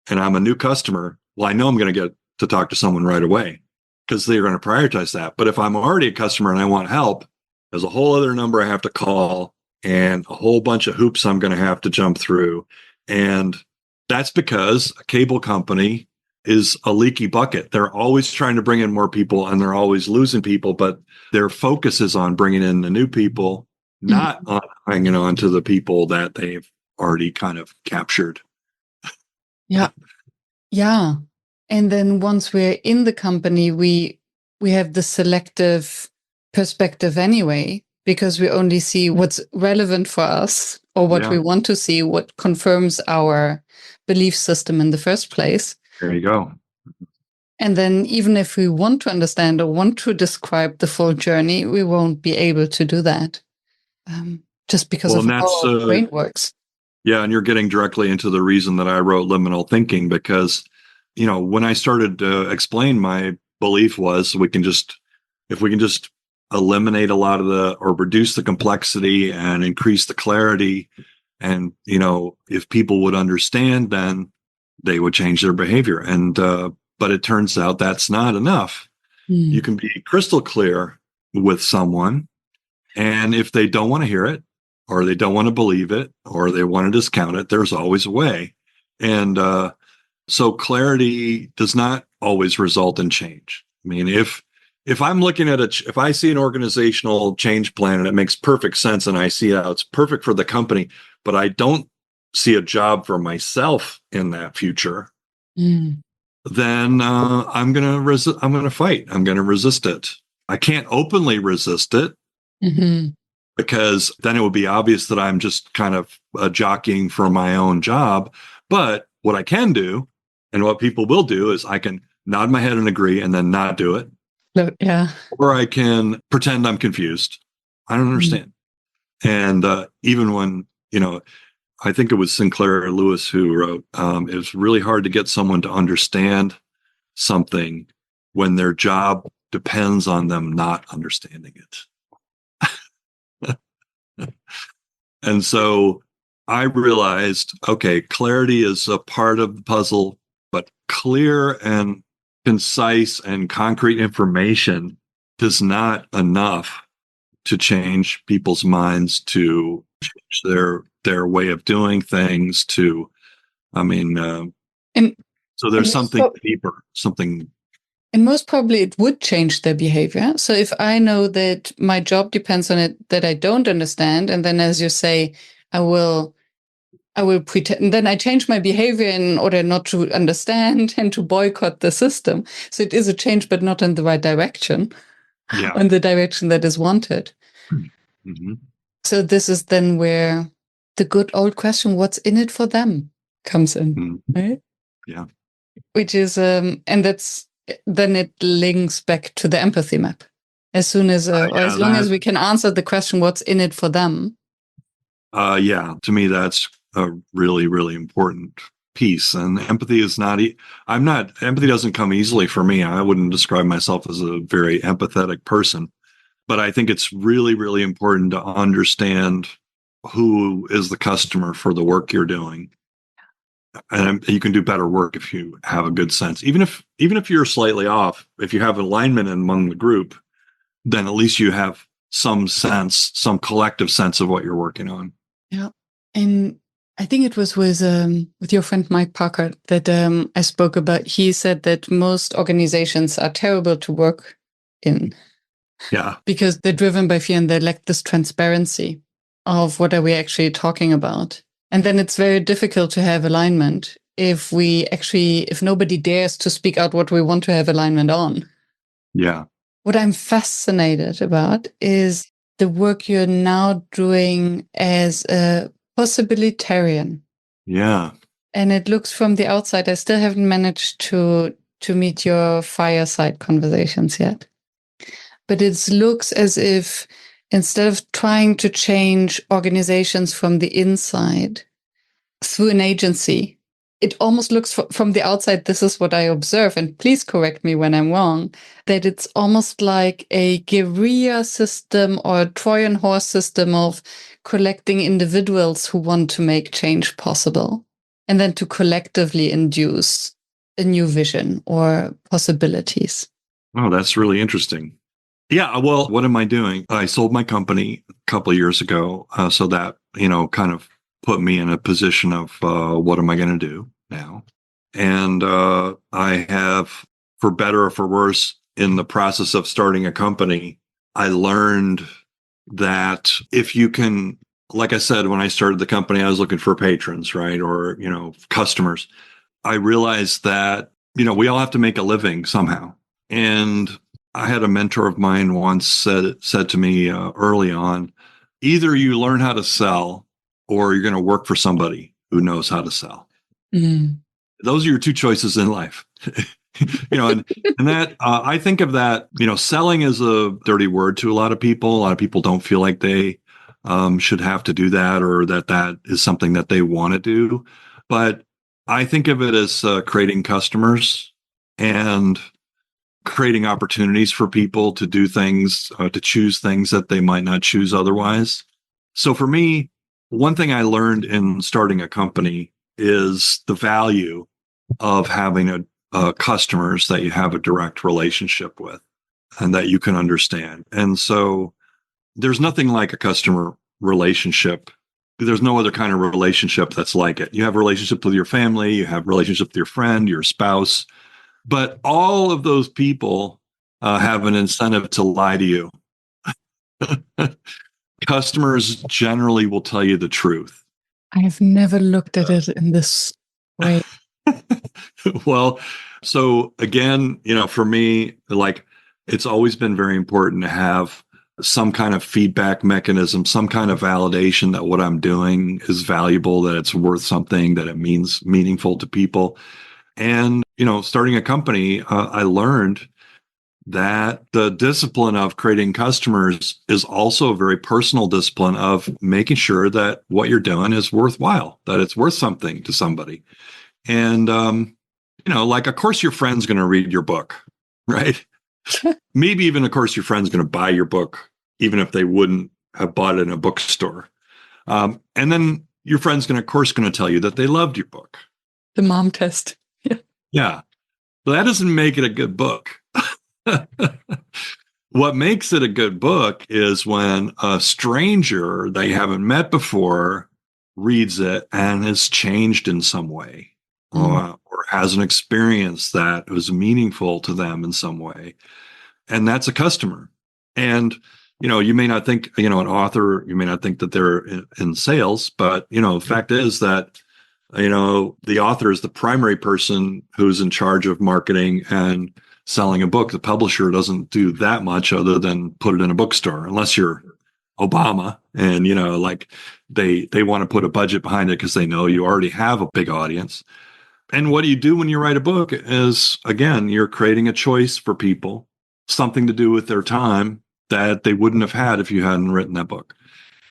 and I'm a new customer. Well, I know I'm going to get to talk to someone right away because they're going to prioritize that. But if I'm already a customer and I want help, there's a whole other number I have to call and a whole bunch of hoops I'm going to have to jump through. And that's because a cable company is a leaky bucket. They're always trying to bring in more people and they're always losing people, but their focus is on bringing in the new people, not on hanging on to the people that they've already kind of captured. Yeah. And then once we're in the company, we have the selective perspective anyway, because we only see what's relevant for us or what we want to see, what confirms our belief system in the first place. There you go. And then even if we want to understand or want to describe the full journey, we won't be able to do that just because of how our brain works. Yeah, and you're getting directly into the reason that I wrote Liminal Thinking, because, when I started to explain, my belief was if we can just eliminate a lot of or reduce the complexity and increase the clarity, and, if people would understand, then they would change their behavior. And, but it turns out that's not enough. You can be crystal clear with someone, and if they don't want to hear it, or they don't want to believe it, or they want to discount it, there's always a way. And so clarity does not always result in change. I mean, if I'm looking at if I see an organizational change plan and it makes perfect sense, and I see how it's perfect for the company, but I don't see a job for myself in that future, then I'm going to fight. I'm going to resist it. I can't openly resist it. Because then it would be obvious that I'm just kind of jockeying for my own job. But what I can do, and what people will do, is I can nod my head and agree and then not do it. Yeah. Or I can pretend I'm confused. I don't understand. And even when, I think it was Sinclair Lewis who wrote, it's really hard to get someone to understand something when their job depends on them not understanding it. And so I realized, okay, clarity is a part of the puzzle, but clear and concise and concrete information is not enough to change people's minds, to change their way of doing things, so there's something deeper, something. And most probably it would change their behavior. So if I know that my job depends on it, that I don't understand, and then, as you say, I will pretend, and then I change my behavior in order not to understand and to boycott the system. So it is a change, but not in the right direction, in the direction that is wanted. So this is then where the good old question, what's in it for them, comes in, right? Yeah. Which is, and then it links back to the empathy map. As soon as, or as long as we can answer the question, what's in it for them? To me, that's a really, really important piece. And empathy is empathy doesn't come easily for me. I wouldn't describe myself as a very empathetic person, but I think it's really, really important to understand who is the customer for the work you're doing. And you can do better work if you have a good sense. Even if you're slightly off, if you have alignment among the group, then at least you have some sense, some collective sense of what you're working on. Yeah. And I think it was with your friend Mike Parker that I spoke about. He said that most organizations are terrible to work in. Yeah. Because they're driven by fear and they lack this transparency of what are we actually talking about. And then it's very difficult to have alignment if nobody dares to speak out what we want to have alignment on. Yeah. What I'm fascinated about is the work you're now doing as a Possibilitarian. Yeah. And it looks from the outside, I still haven't managed to meet your fireside conversations yet. But it looks as if instead of trying to change organizations from the inside through an agency, it almost looks from the outside, this is what I observe, and please correct me when I'm wrong, that it's almost like a guerrilla system or a Trojan horse system of collecting individuals who want to make change possible, and then to collectively induce a new vision or possibilities. Oh, that's really interesting. Yeah, well, what am I doing? I sold my company a couple of years ago, so that, kind of put me in a position of what am I going to do now? And I have, for better or for worse, in the process of starting a company, I learned that if you can, like I said, when I started the company, I was looking for patrons, right? Or, customers. I realized that we all have to make a living somehow. And I had a mentor of mine once said to me early on, either you learn how to sell or you're going to work for somebody who knows how to sell. Mm. Those are your two choices in life. And that I think of that, selling is a dirty word to a lot of people. A lot of people don't feel like they should have to do that, or that is something that they want to do. But I think of it as creating customers and creating opportunities for people to do things, to choose things that they might not choose otherwise. So for me, one thing I learned in starting a company is the value of having customers that you have a direct relationship with and that you can understand. And so there's nothing like a customer relationship. There's no other kind of relationship that's like it. You have a relationship with your family, you have a relationship with your friend, your spouse, but all of those people have an incentive to lie to you. Customers generally will tell you the truth. I've never looked at it in this way. Well, so again, for me, like, it's always been very important to have some kind of feedback mechanism, some kind of validation that what I'm doing is valuable, that it's worth something, that it means meaningful to people. And, starting a company, I learned that the discipline of creating customers is also a very personal discipline of making sure that what you're doing is worthwhile, that it's worth something to somebody. And, like, of course, your friend's going to read your book, right? Maybe even, of course, your friend's going to buy your book, even if they wouldn't have bought it in a bookstore. And then your friend's going to tell you that they loved your book. The mom test. Yeah. But that doesn't make it a good book. What makes it a good book is when a stranger that you haven't met before reads it and is changed in some way, or has an experience that was meaningful to them in some way. And that's a customer. And, you may not think, an author, you may not think that they're in sales, but, the fact is that, the author is the primary person who's in charge of marketing and selling a book. The publisher doesn't do that much other than put it in a bookstore, unless you're Obama and, they want to put a budget behind it because they know you already have a big audience. And what do you do when you write a book is, again, you're creating a choice for people, something to do with their time that they wouldn't have had if you hadn't written that book.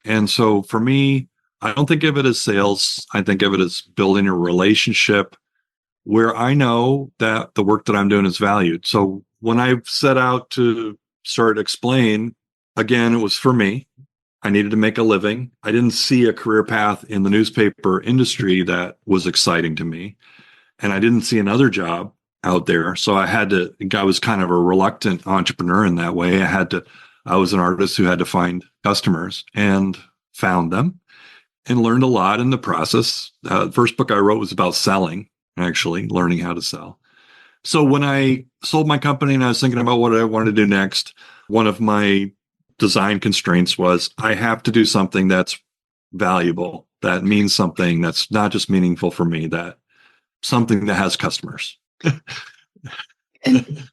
And so for me, I don't think of it as sales. I think of it as building a relationship where I know that the work that I'm doing is valued. So when I set out to start Explain, again, it was for me. I needed to make a living. I didn't see a career path in the newspaper industry that was exciting to me. And I didn't see another job out there. So I was kind of a reluctant entrepreneur in that way. I was an artist who had to find customers, and found them and learned a lot in the process. The first book I wrote was about selling, actually, learning how to sell. So when I sold my company and I was thinking about what I wanted to do next, one of my design constraints was I have to do something that's valuable, that means something, that's not just meaningful for me, that something that has customers. And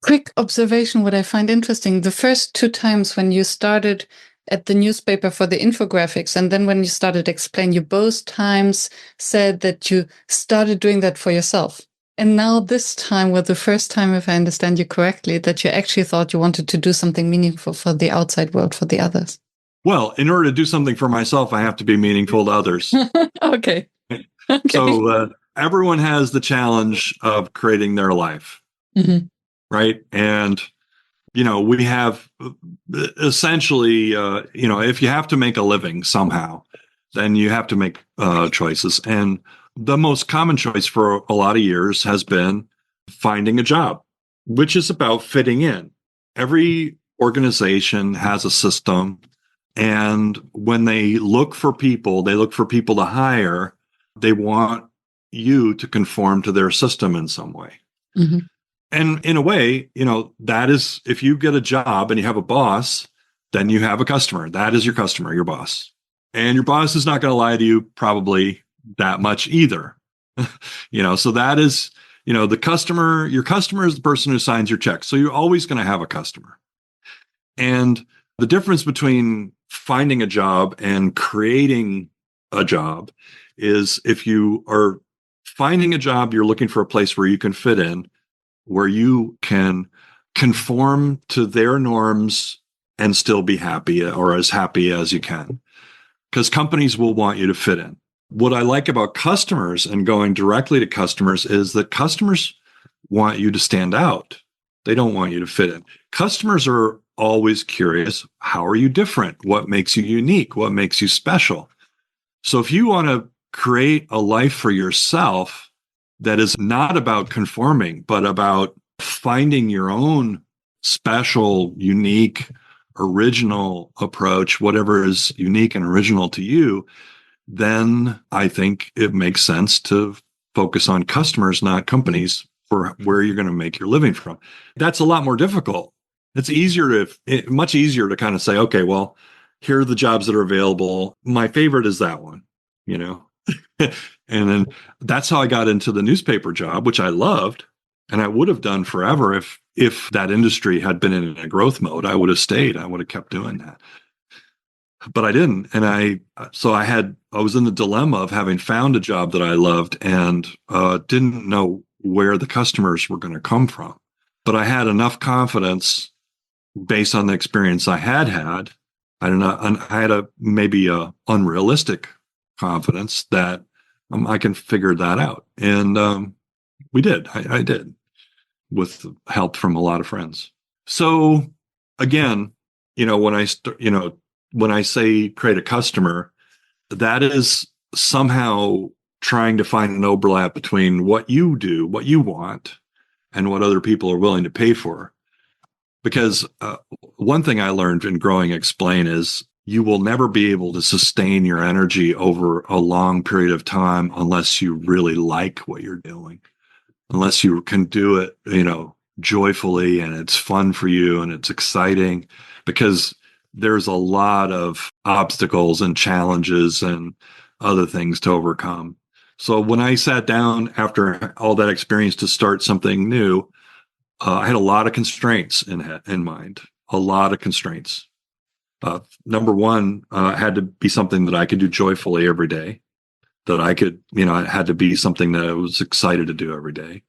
quick observation, what I find interesting, the first 2 times when you started at the newspaper for the infographics, and then when you started Explain, you both times said that you started doing that for yourself. And now this time, well, the first time, if I understand you correctly, that you actually thought you wanted to do something meaningful for the outside world, for the others. Well, in order to do something for myself, I have to be meaningful to others. Okay. So everyone has the challenge of creating their life, right? And, we have essentially, if you have to make a living somehow, then you have to make choices. And the most common choice for a lot of years has been finding a job, which is about fitting in. Every organization has a system. And when they look for people to hire, they want you to conform to their system in some way. Mm-hmm. And in a way, that is, if you get a job and you have a boss, then you have a customer. That is your customer, your boss. And your boss is not going to lie to you probably that much either. So that is, your customer is the person who signs your check. So you're always going to have a customer. And the difference between finding a job and creating a job is if you are finding a job, you're looking for a place where you can fit in, where you can conform to their norms and still be happy or as happy as you can. Because companies will want you to fit in. What I like about customers and going directly to customers is that customers want you to stand out. They don't want you to fit in. Customers are always curious. How are you different? What makes you unique? What makes you special? So if you want to create a life for yourself that is not about conforming, but about finding your own special, unique, original approach, whatever is unique and original to you, then I think it makes sense to focus on customers, not companies, for where you're going to make your living from. That's a lot more difficult. It's much easier to kind of say, okay, well, here are the jobs that are available. My favorite is that one, and then that's how I got into the newspaper job, which I loved. And I would have done forever if that industry had been in a growth mode. I would have stayed. I would have kept doing that. But I didn't. And I was in the dilemma of having found a job that I loved and didn't know where the customers were going to come from. But I had enough confidence based on the experience I had. I don't know. I had maybe a unrealistic confidence that I can figure that out. And we did. I did, with help from a lot of friends. So again, when I say create a customer, that is somehow trying to find an overlap between what you do, what you want, and what other people are willing to pay for. Because one thing I learned in growing Explain is you will never be able to sustain your energy over a long period of time unless you really like what you're doing. Unless you can do it, joyfully, and it's fun for you and it's exciting, because there's a lot of obstacles and challenges and other things to overcome. So when I sat down after all that experience to start something new, I had a lot of constraints in mind, a lot of constraints. Number one, had to be something that I could do joyfully every day. That I could, it had to be something that I was excited to do every day.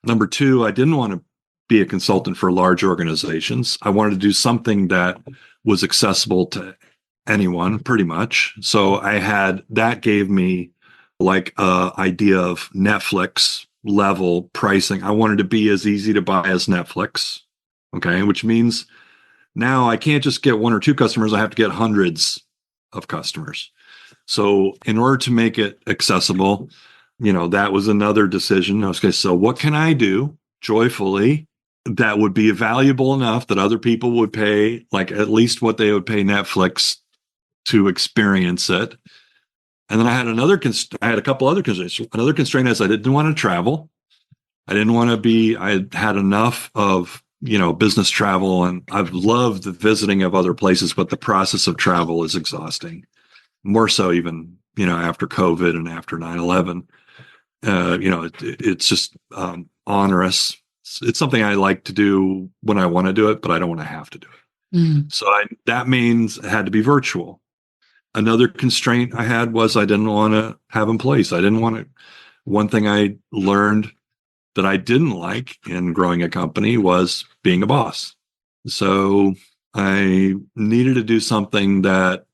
Number two, I didn't want to be a consultant for large organizations. I wanted to do something that was accessible to anyone, pretty much. So that gave me like a idea of Netflix level pricing. I wanted to be as easy to buy as Netflix. Okay. Which means now I can't just get one or two customers. I have to get hundreds of customers. So in order to make it accessible, that was another decision. Okay, so what can I do joyfully that would be valuable enough that other people would pay, like at least what they would pay Netflix to experience it? And then I had a couple other constraints. Another constraint is I didn't want to travel. I had enough of, business travel, and I've loved the visiting of other places, but the process of travel is exhausting. More so even, after COVID and after 9/11, it's just onerous. It's something I like to do when I want to do it, but I don't want to have to do it. Mm. So that means it had to be virtual. Another constraint I had was I didn't want to have employees. One thing I learned that I didn't like in growing a company was being a boss. So I needed to do something that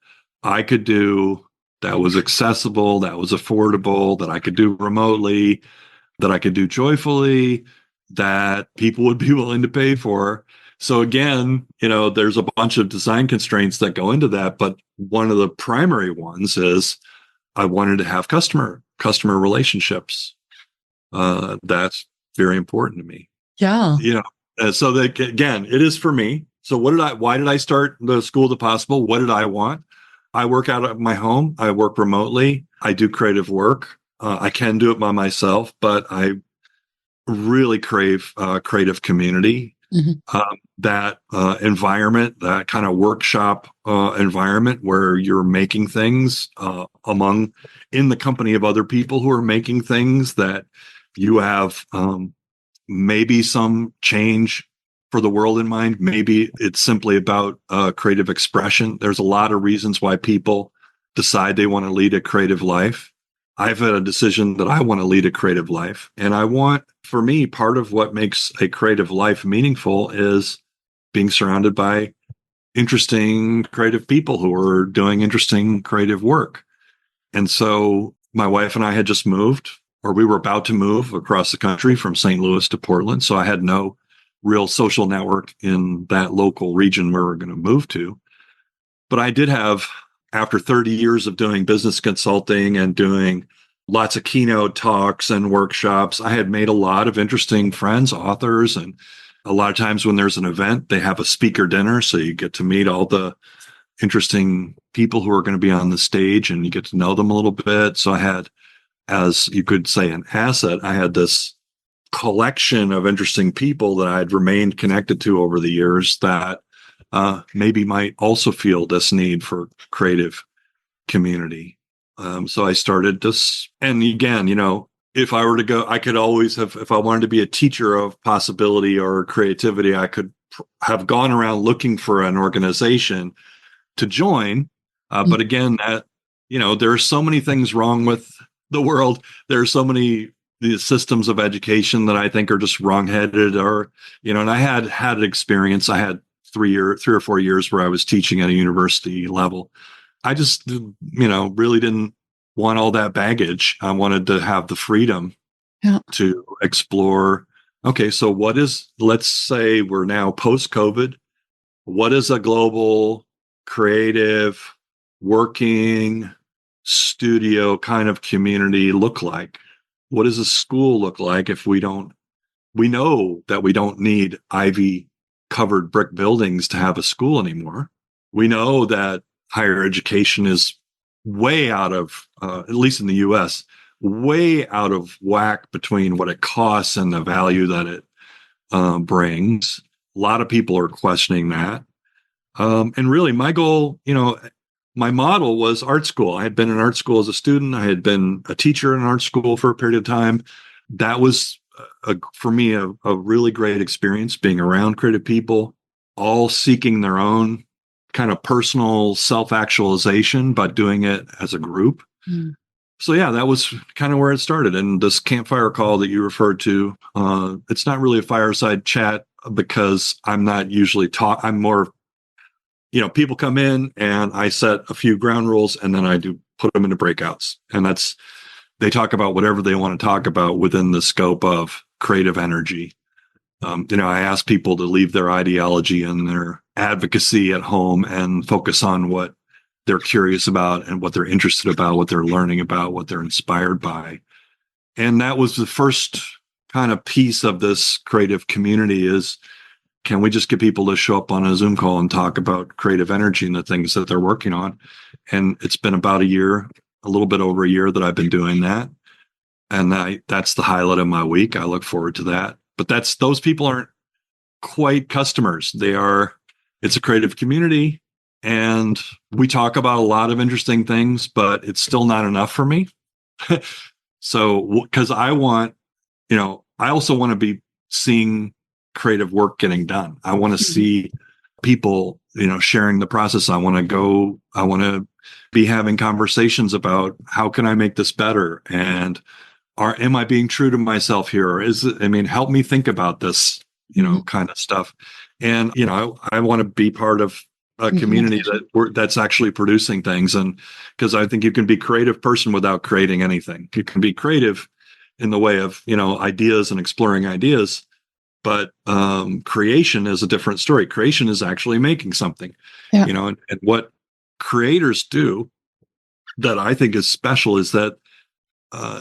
I could do that was accessible, that was affordable, that I could do remotely, that I could do joyfully, that people would be willing to pay for. So again, there's a bunch of design constraints that go into that, but one of the primary ones is I wanted to have customer relationships. That's very important to me. Yeah. So that, again, it is for me. So why did I start the School of the Possible? What did I want? I work out of my home. I work remotely. I do creative work. I can do it by myself, but I really crave creative community. Mm-hmm. That environment, that kind of workshop environment where you're making things in the company of other people who are making things that you have maybe some change for the world in mind. Maybe it's simply about creative expression. There's a lot of reasons why people decide they want to lead a creative life. I've had a decision that I want to lead a creative life. And for me, part of what makes a creative life meaningful is being surrounded by interesting creative people who are doing interesting creative work. And so my wife and I had just moved, or we were about to move across the country from St. Louis to Portland. So I had no real social network in that local region where we're going to move to. But I did have, after 30 years of doing business consulting and doing lots of keynote talks and workshops, I had made a lot of interesting friends, authors, and a lot of times when there's an event, they have a speaker dinner. So you get to meet all the interesting people who are going to be on the stage and you get to know them a little bit. So I had, as you could say, an asset, I had this collection of interesting people that I'd remained connected to over the years that maybe might also feel this need for creative community. So I started this. And again, if I were to go, I could always have, if I wanted to be a teacher of possibility or creativity, I could have gone around looking for an organization to join. But again, there are so many things wrong with the world. There are so many the systems of education that I think are just wrongheaded, and I had experience. I had 3 or 4 years where I was teaching at a university level. I just, really didn't want all that baggage. I wanted to have the freedom to explore. Okay, so let's say we're now post-COVID. What is a global creative working studio kind of community look like? What does a school look like if we know that we don't need ivy covered brick buildings to have a school anymore. We know that higher education is way out of, at least in the US, way out of whack between what it costs and the value that it brings. A lot of people are questioning that. And really my goal, my model was art school. I had been in art school as a student. I had been a teacher in art school for a period of time. That was, for me, a really great experience, being around creative people, all seeking their own kind of personal self-actualization, but doing it as a group. Mm. So yeah, that was kind of where it started. And this campfire call that you referred to, it's not really a fireside chat because I'm not usually I'm more, people come in and I set a few ground rules and then I do put them into breakouts. And they talk about whatever they want to talk about within the scope of creative energy. I ask people to leave their ideology and their advocacy at home and focus on what they're curious about and what they're interested about, what they're learning about, what they're inspired by. And that was the first kind of piece of this creative community is, can we just get people to show up on a Zoom call and talk about creative energy and the things that they're working on? And it's been about a year, a little bit over a year that I've been doing that. And that's the highlight of my week. I look forward to that. But those people aren't quite customers. It's a creative community and we talk about a lot of interesting things, but it's still not enough for me. So, because I also want to be seeing creative work getting done. I want to see people, sharing the process. I want to be having conversations about how can I make this better? And am I being true to myself here? Or help me think about this, kind of stuff. And, I want to be part of a community that's actually producing things. And because I think you can be a creative person without creating anything. You can be creative in the way of, ideas and exploring ideas. But creation is a different story. Creation is actually making something, and what creators do that I think is special is that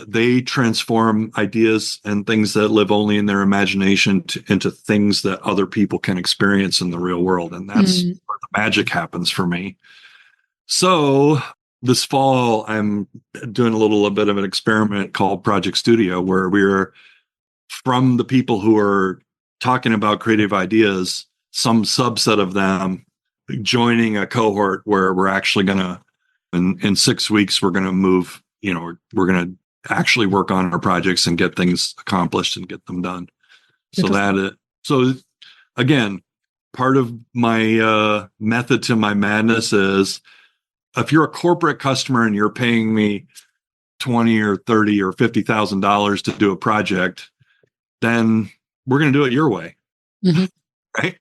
they transform ideas and things that live only in their imagination into things that other people can experience in the real world. And that's where the magic happens for me. So this fall, I'm doing a little bit of an experiment called Project Studio, where we're from the people who are talking about creative ideas, some subset of them joining a cohort where we're actually going to, in 6 weeks, we're going to move, we're going to actually work on our projects and get things accomplished and get them done. So again, part of my method to my madness is, if you're a corporate customer and you're paying me $20 or $30 or $50,000 to do a project, then we're going to do it your way. Mm-hmm. Right?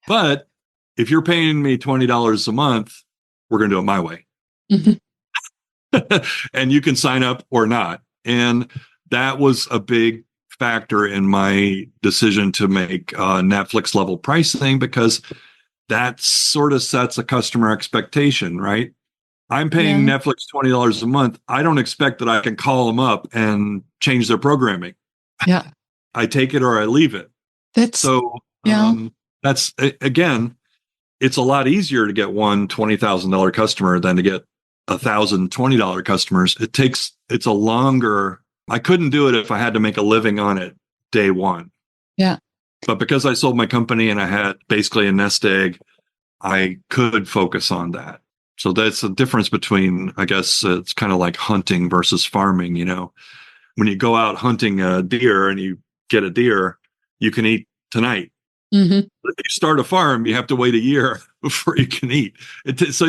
But if you're paying me $20 a month, we're going to do it my way. Mm-hmm. And you can sign up or not. And that was a big factor in my decision to make Netflix level pricing, because that sort of sets a customer expectation, right? I'm paying Netflix $20 a month. I don't expect that I can call them up and change their programming. Yeah. I take it or I leave it. That's again, it's a lot easier to get one $20,000 customer than to get 1,000 $20 customers. It's a longer, I couldn't do it if I had to make a living on it day one. Yeah. But because I sold my company and I had basically a nest egg, I could focus on that. So that's the difference between, I guess, it's kind of like hunting versus farming. When you go out hunting a deer and you get a deer, you can eat tonight. Mm-hmm. But if you start a farm, you have to wait a year before you can eat. So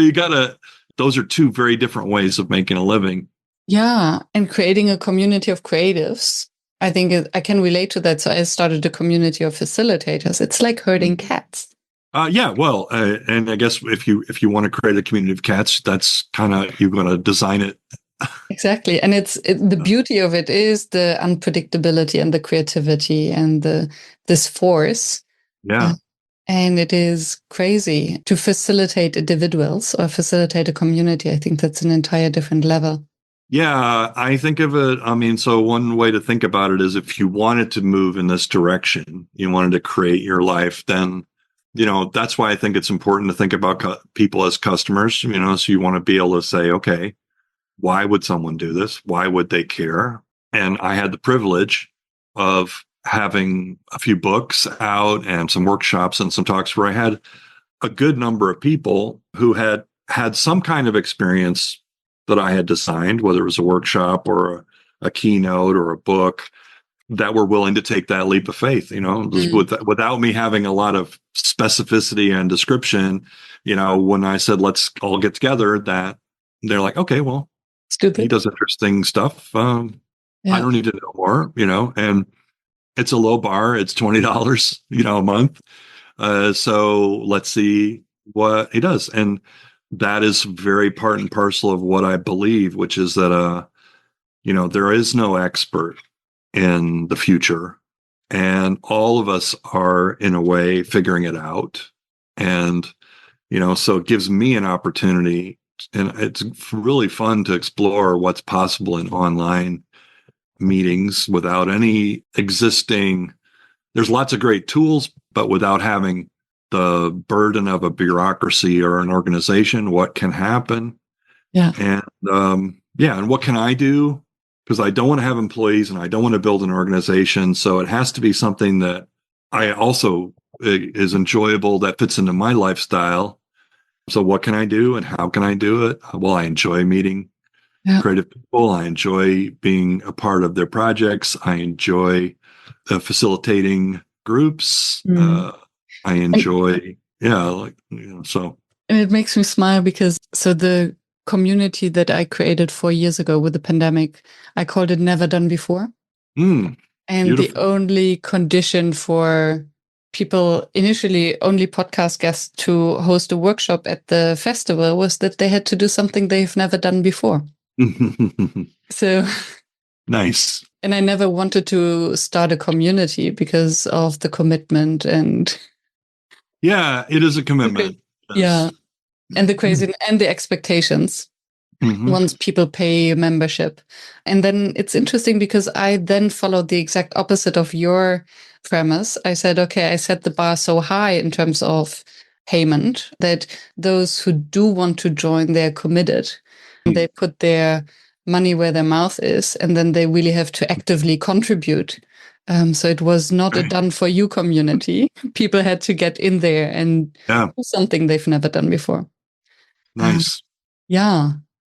those are two very different ways of making a living. Yeah. And creating a community of creatives, I think I can relate to that. So I started a community of facilitators. It's like herding cats. Well, and I guess if you want to create a community of cats, that's kind of, you're going to design it. Exactly. And the beauty of it is the unpredictability and the creativity and this force. Yeah. And it is crazy to facilitate individuals or facilitate a community. I think that's an entire different level. Yeah, I think of it, so one way to think about it is, if you wanted to move in this direction, you wanted to create your life, then that's why I think it's important to think about people as customers, so you want to be able to say, okay, why would someone do this? Why would they care? And I had the privilege of having a few books out and some workshops and some talks where I had a good number of people who had some kind of experience that I had designed, whether it was a workshop or a keynote or a book, that were willing to take that leap of faith, without me having a lot of specificity and description. When I said, let's all get together, that they're like, okay, well, he does interesting stuff. I don't need to know more, and it's a low bar. It's $20, a month. So let's see what he does. And that is very part and parcel of what I believe, which is that, there is no expert in the future, and all of us are in a way figuring it out. And, so it gives me an opportunity, and it's really fun to explore what's possible in online meetings without any existing, there's lots of great tools, but without having the burden of a bureaucracy or an organization. What can happen? Yeah. And and what can I do? Because I don't want to have employees and I don't want to build an organization. So it has to be something that I also is enjoyable, that fits into my lifestyle. So what can I do and how can I do it? Well, I enjoy meeting creative people. I enjoy being a part of their projects. I enjoy facilitating groups. I enjoy, so. And it makes me smile because the community that I created 4 years ago with the pandemic, I called it Never Done Before. And beautiful. The only condition for people, initially only podcast guests, to host a workshop at the festival was that they had to do something they've never done before. So nice. And I never wanted to start a community because of the commitment and. Yeah, it is a commitment. Yeah. And the crazy and the expectations once people pay membership. And then it's interesting because I then followed the exact opposite of your premise. I said, okay, I set the bar so high in terms of payment that those who do want to join, they're committed. And they put their money where their mouth is, and then they really have to actively contribute. So it was not a done for you community. People had to get in there and do something they've never done before. Nice. Yeah.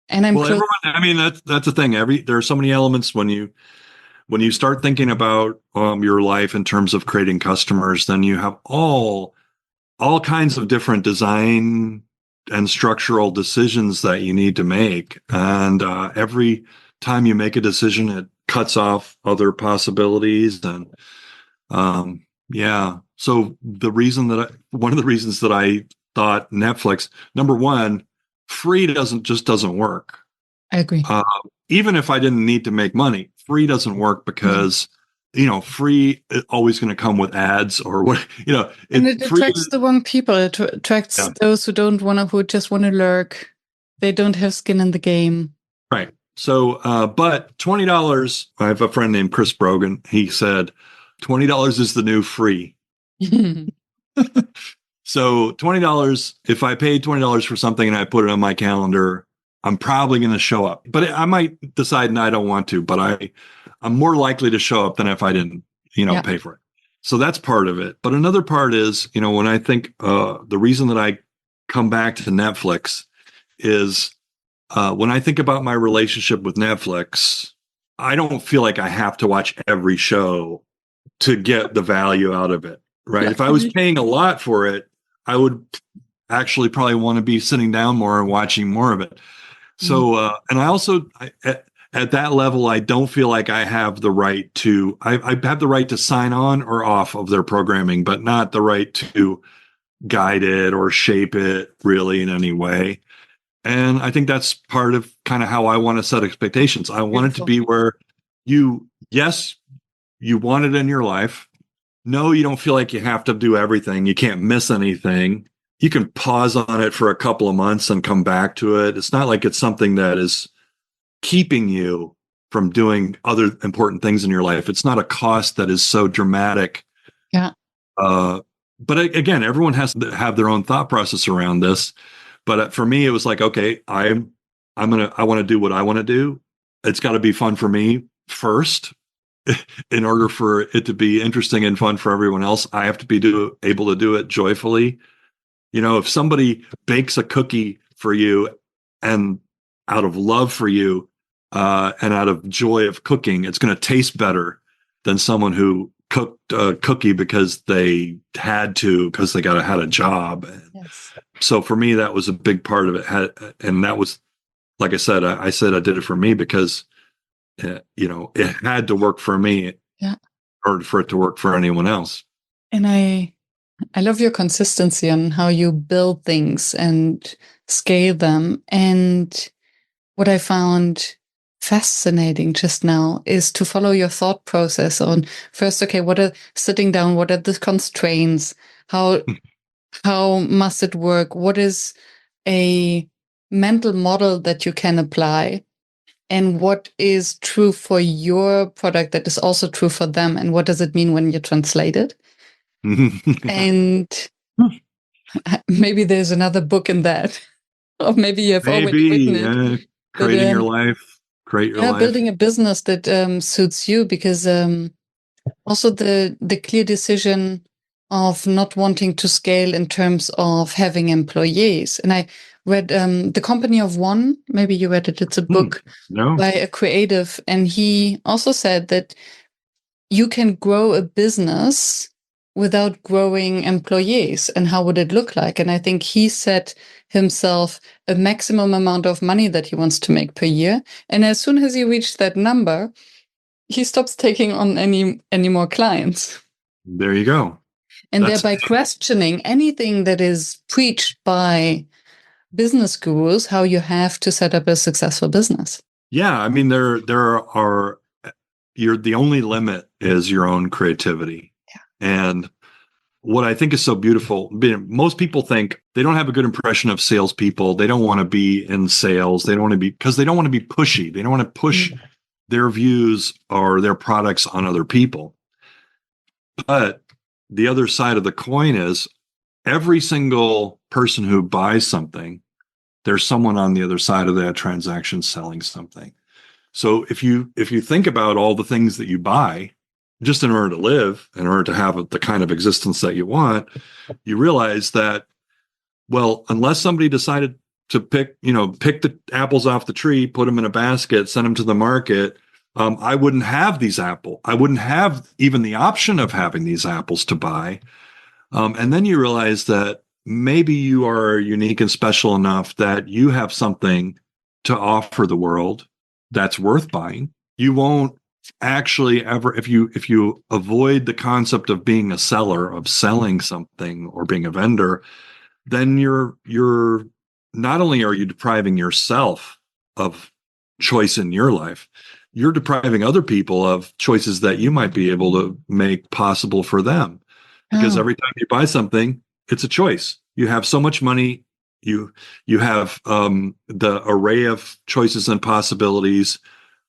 And I'm well, everyone. I mean, that's the thing. There are so many elements when you start thinking about your life in terms of creating customers. Then you have all kinds of different design and structural decisions that you need to make, and every time you make a decision, it cuts off other possibilities. And yeah, so one of the reasons that I thought Netflix, number one, free doesn't work. I agree. Even if I didn't need to make money, free doesn't work because free is always going to come with ads or what, and it attracts the wrong people. It attracts those who who just want to lurk. They don't have skin in the game. Right. So, but $20, I have a friend named Chris Brogan. He said, $20 is the new free. So $20, if I paid $20 for something and I put it on my calendar, I'm probably going to show up, but I might decide, no, I don't want to, but I'm more likely to show up than if I didn't, pay for it. So that's part of it. But another part is, when I think, the reason that I come back to Netflix is, when I think about my relationship with Netflix, I don't feel like I have to watch every show to get the value out of it, right? Yeah. If I was paying a lot for it, I would actually probably want to be sitting down more and watching more of it. So, and I also, at that level, I don't feel like I have the right to, I have the right to sign on or off of their programming, but not the right to guide it or shape it really in any way. And I think that's part of kind of how I want to set expectations. I want it to be where you want it in your life. No, you don't feel like you have to do everything. You can't miss anything. You can pause on it for a couple of months and come back to it. It's not like it's something that is keeping you from doing other important things in your life. It's not a cost that is so dramatic. Yeah. But again, everyone has to have their own thought process around this. But for me, it was like, okay, I want to do what I want to do. It's got to be fun for me first. In order for it to be interesting and fun for everyone else, I have to be able to do it joyfully. If somebody bakes a cookie for you and out of love for you and out of joy of cooking, it's going to taste better than someone who cooked a cookie because they had to, because they had a job. Yes. So for me, that was a big part of it. And that was, like I said I did it for me because it had to work for me in order for it to work for anyone else. And I love your consistency on how you build things and scale them. And what I found fascinating just now is to follow your thought process on first, okay, what are the constraints? How must it work? What is a mental model that you can apply? And what is true for your product that is also true for them? And what does it mean when you translate it? And maybe there's another book in that. Or maybe you have already written it. Creating your life, create your life. Building a business that suits you, because also the clear decision of not wanting to scale in terms of having employees. And I read The Company of One. Maybe you read it. It's a book by a creative. And he also said that you can grow a business without growing employees. And how would it look like? And I think he set himself a maximum amount of money that he wants to make per year. And as soon as he reached that number, he stops taking on any more clients. There you go. And thereby questioning anything that is preached by business gurus, how you have to set up a successful business. Yeah, I mean, there are the only limit is your own creativity. Yeah. And what I think is so beautiful, most people think they don't have a good impression of salespeople. They don't want to be in sales. They don't want to be, because they don't want to be pushy. They don't want to push their views or their products on other people. But the other side of the coin is every single person who buys something, there's someone on the other side of that transaction selling something. So if you think about all the things that you buy just in order to live, in order to have the kind of existence that you want, you realize that, well, unless somebody decided to pick the apples off the tree, put them in a basket, send them to the market, I wouldn't have these apples. I wouldn't have even the option of having these apples to buy. And then you realize that maybe you are unique and special enough that you have something to offer the world that's worth buying. You won't actually ever, if you avoid the concept of being a seller, of selling something or being a vendor, then you're not only are you depriving yourself of choice in your life, you're depriving other people of choices that you might be able to make possible for them. Because every time you buy something, it's a choice. You have so much money. You have the array of choices and possibilities.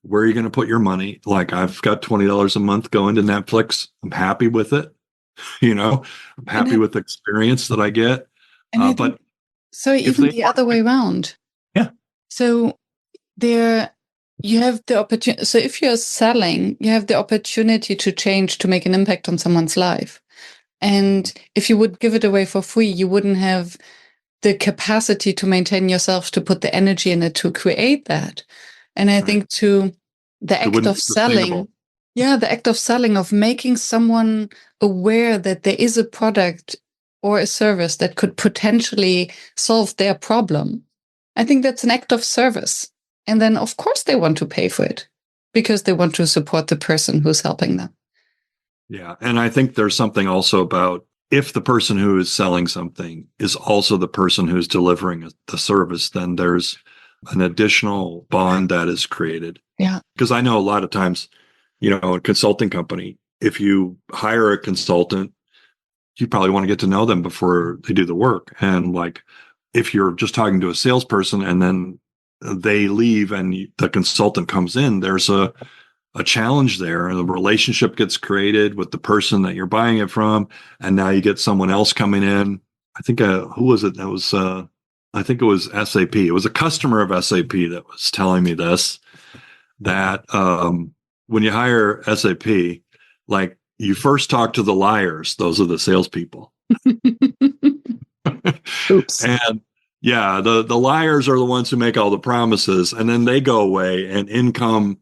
Where are you going to put your money? Like, I've got $20 a month going to Netflix. I'm happy with it. I'm happy with the experience that I get. And but so even the other way around. Yeah. So you have the opportunity. So if you're selling, you have the opportunity to change, to make an impact on someone's life. And if you would give it away for free, you wouldn't have the capacity to maintain yourself, to put the energy in it, to create that. And I think the act of selling, the act of selling, of making someone aware that there is a product or a service that could potentially solve their problem, I think that's an act of service. And then, of course, they want to pay for it because they want to support the person who's helping them. Yeah. And I think there's something also about, if the person who is selling something is also the person who's delivering the service, then there's an additional bond that is created. Yeah. Because I know a lot of times, a consulting company, if you hire a consultant, you probably want to get to know them before they do the work. And like, if you're just talking to a salesperson and then they leave and the consultant comes in, there's a challenge there, and the relationship gets created with the person that you're buying it from. And now you get someone else coming in. I think, who was it? That was, I think it was SAP. It was a customer of SAP that was telling me this, that when you hire SAP, like, you first talk to the liars. Those are the salespeople. Oops. And yeah, the liars are the ones who make all the promises, and then they go away, and in come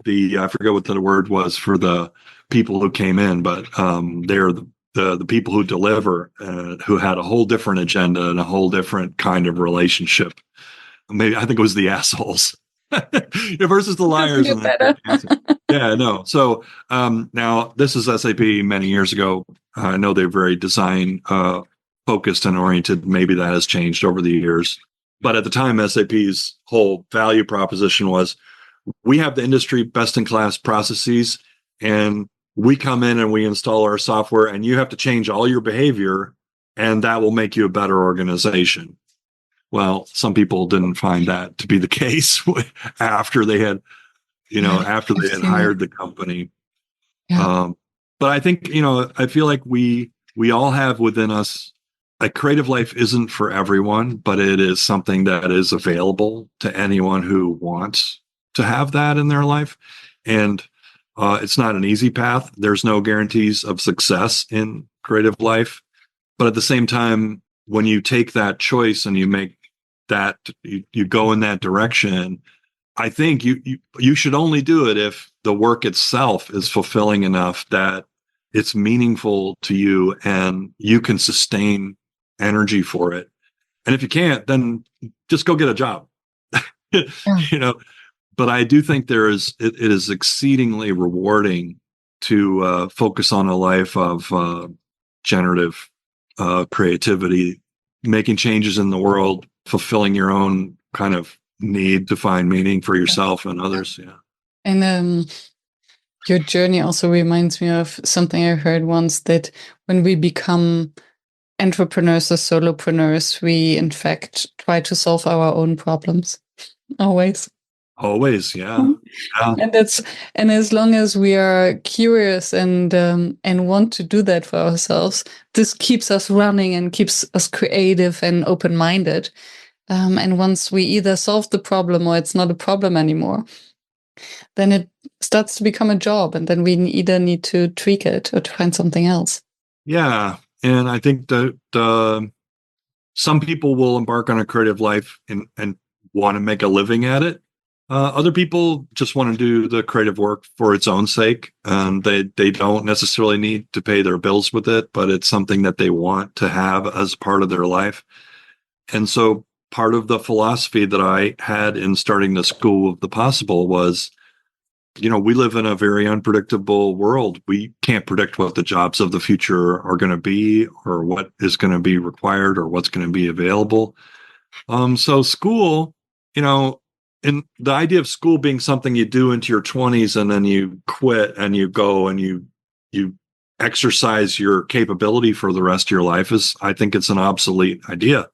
I forget what the word was for the people who came in, but they're the people who deliver, who had a whole different agenda and a whole different kind of relationship. Maybe I think it was the assholes versus the liars. Yeah, no. So now this is SAP many years ago. I know they're very design focused and oriented. Maybe that has changed over the years. But at the time, SAP's whole value proposition was, we have the industry best-in-class processes, and we come in and we install our software, and you have to change all your behavior, and that will make you a better organization. Well, some people didn't find that to be the case after they had, hired the company. Yeah. But I think, I feel like we all have within us, a creative life isn't for everyone, but it is something that is available to anyone who wants to have that in their life. And it's not an easy path. There's no guarantees of success in creative life. But at the same time, when you take that choice and you make that, you go in that direction, I think you should only do it if the work itself is fulfilling enough that it's meaningful to you and you can sustain energy for it. And if you can't, then just go get a job. But I do think it is exceedingly rewarding to focus on a life of generative creativity, making changes in the world, fulfilling your own kind of need to find meaning for yourself and others. Yeah. And your journey also reminds me of something I heard once, that when we become entrepreneurs or solopreneurs, we in fact try to solve our own problems. Always, yeah. And as long as we are curious and want to do that for ourselves, this keeps us running and keeps us creative and open-minded. And once we either solve the problem or it's not a problem anymore, then it starts to become a job, and then we either need to tweak it or to find something else. Yeah. And I think that some people will embark on a creative life and want to make a living at it. Other people just want to do the creative work for its own sake. They don't necessarily need to pay their bills with it, but it's something that they want to have as part of their life. And so part of the philosophy that I had in starting the School of the Possible was, we live in a very unpredictable world. We can't predict what the jobs of the future are going to be, or what is going to be required, or what's going to be available. So school, and the idea of school being something you do into your 20s and then you quit and you go and you exercise your capability for the rest of your life I think it's an obsolete idea.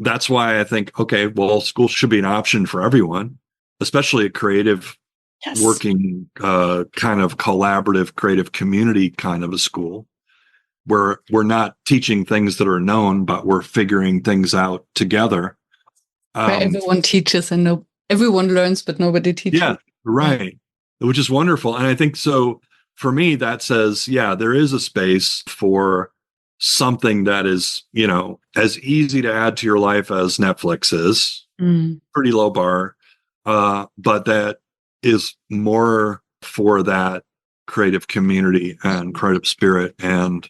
That's why I think, okay, well, school should be an option for everyone, especially a creative, yes, working kind of collaborative, creative community kind of a school where we're not teaching things that are known, but we're figuring things out together. Where everyone teaches and everyone learns, but nobody teaches. Yeah, right. Yeah. Which is wonderful. And I think so for me, that says, yeah, there is a space for something that is, as easy to add to your life as Netflix is. Pretty low bar. But that is more for that creative community and creative spirit, and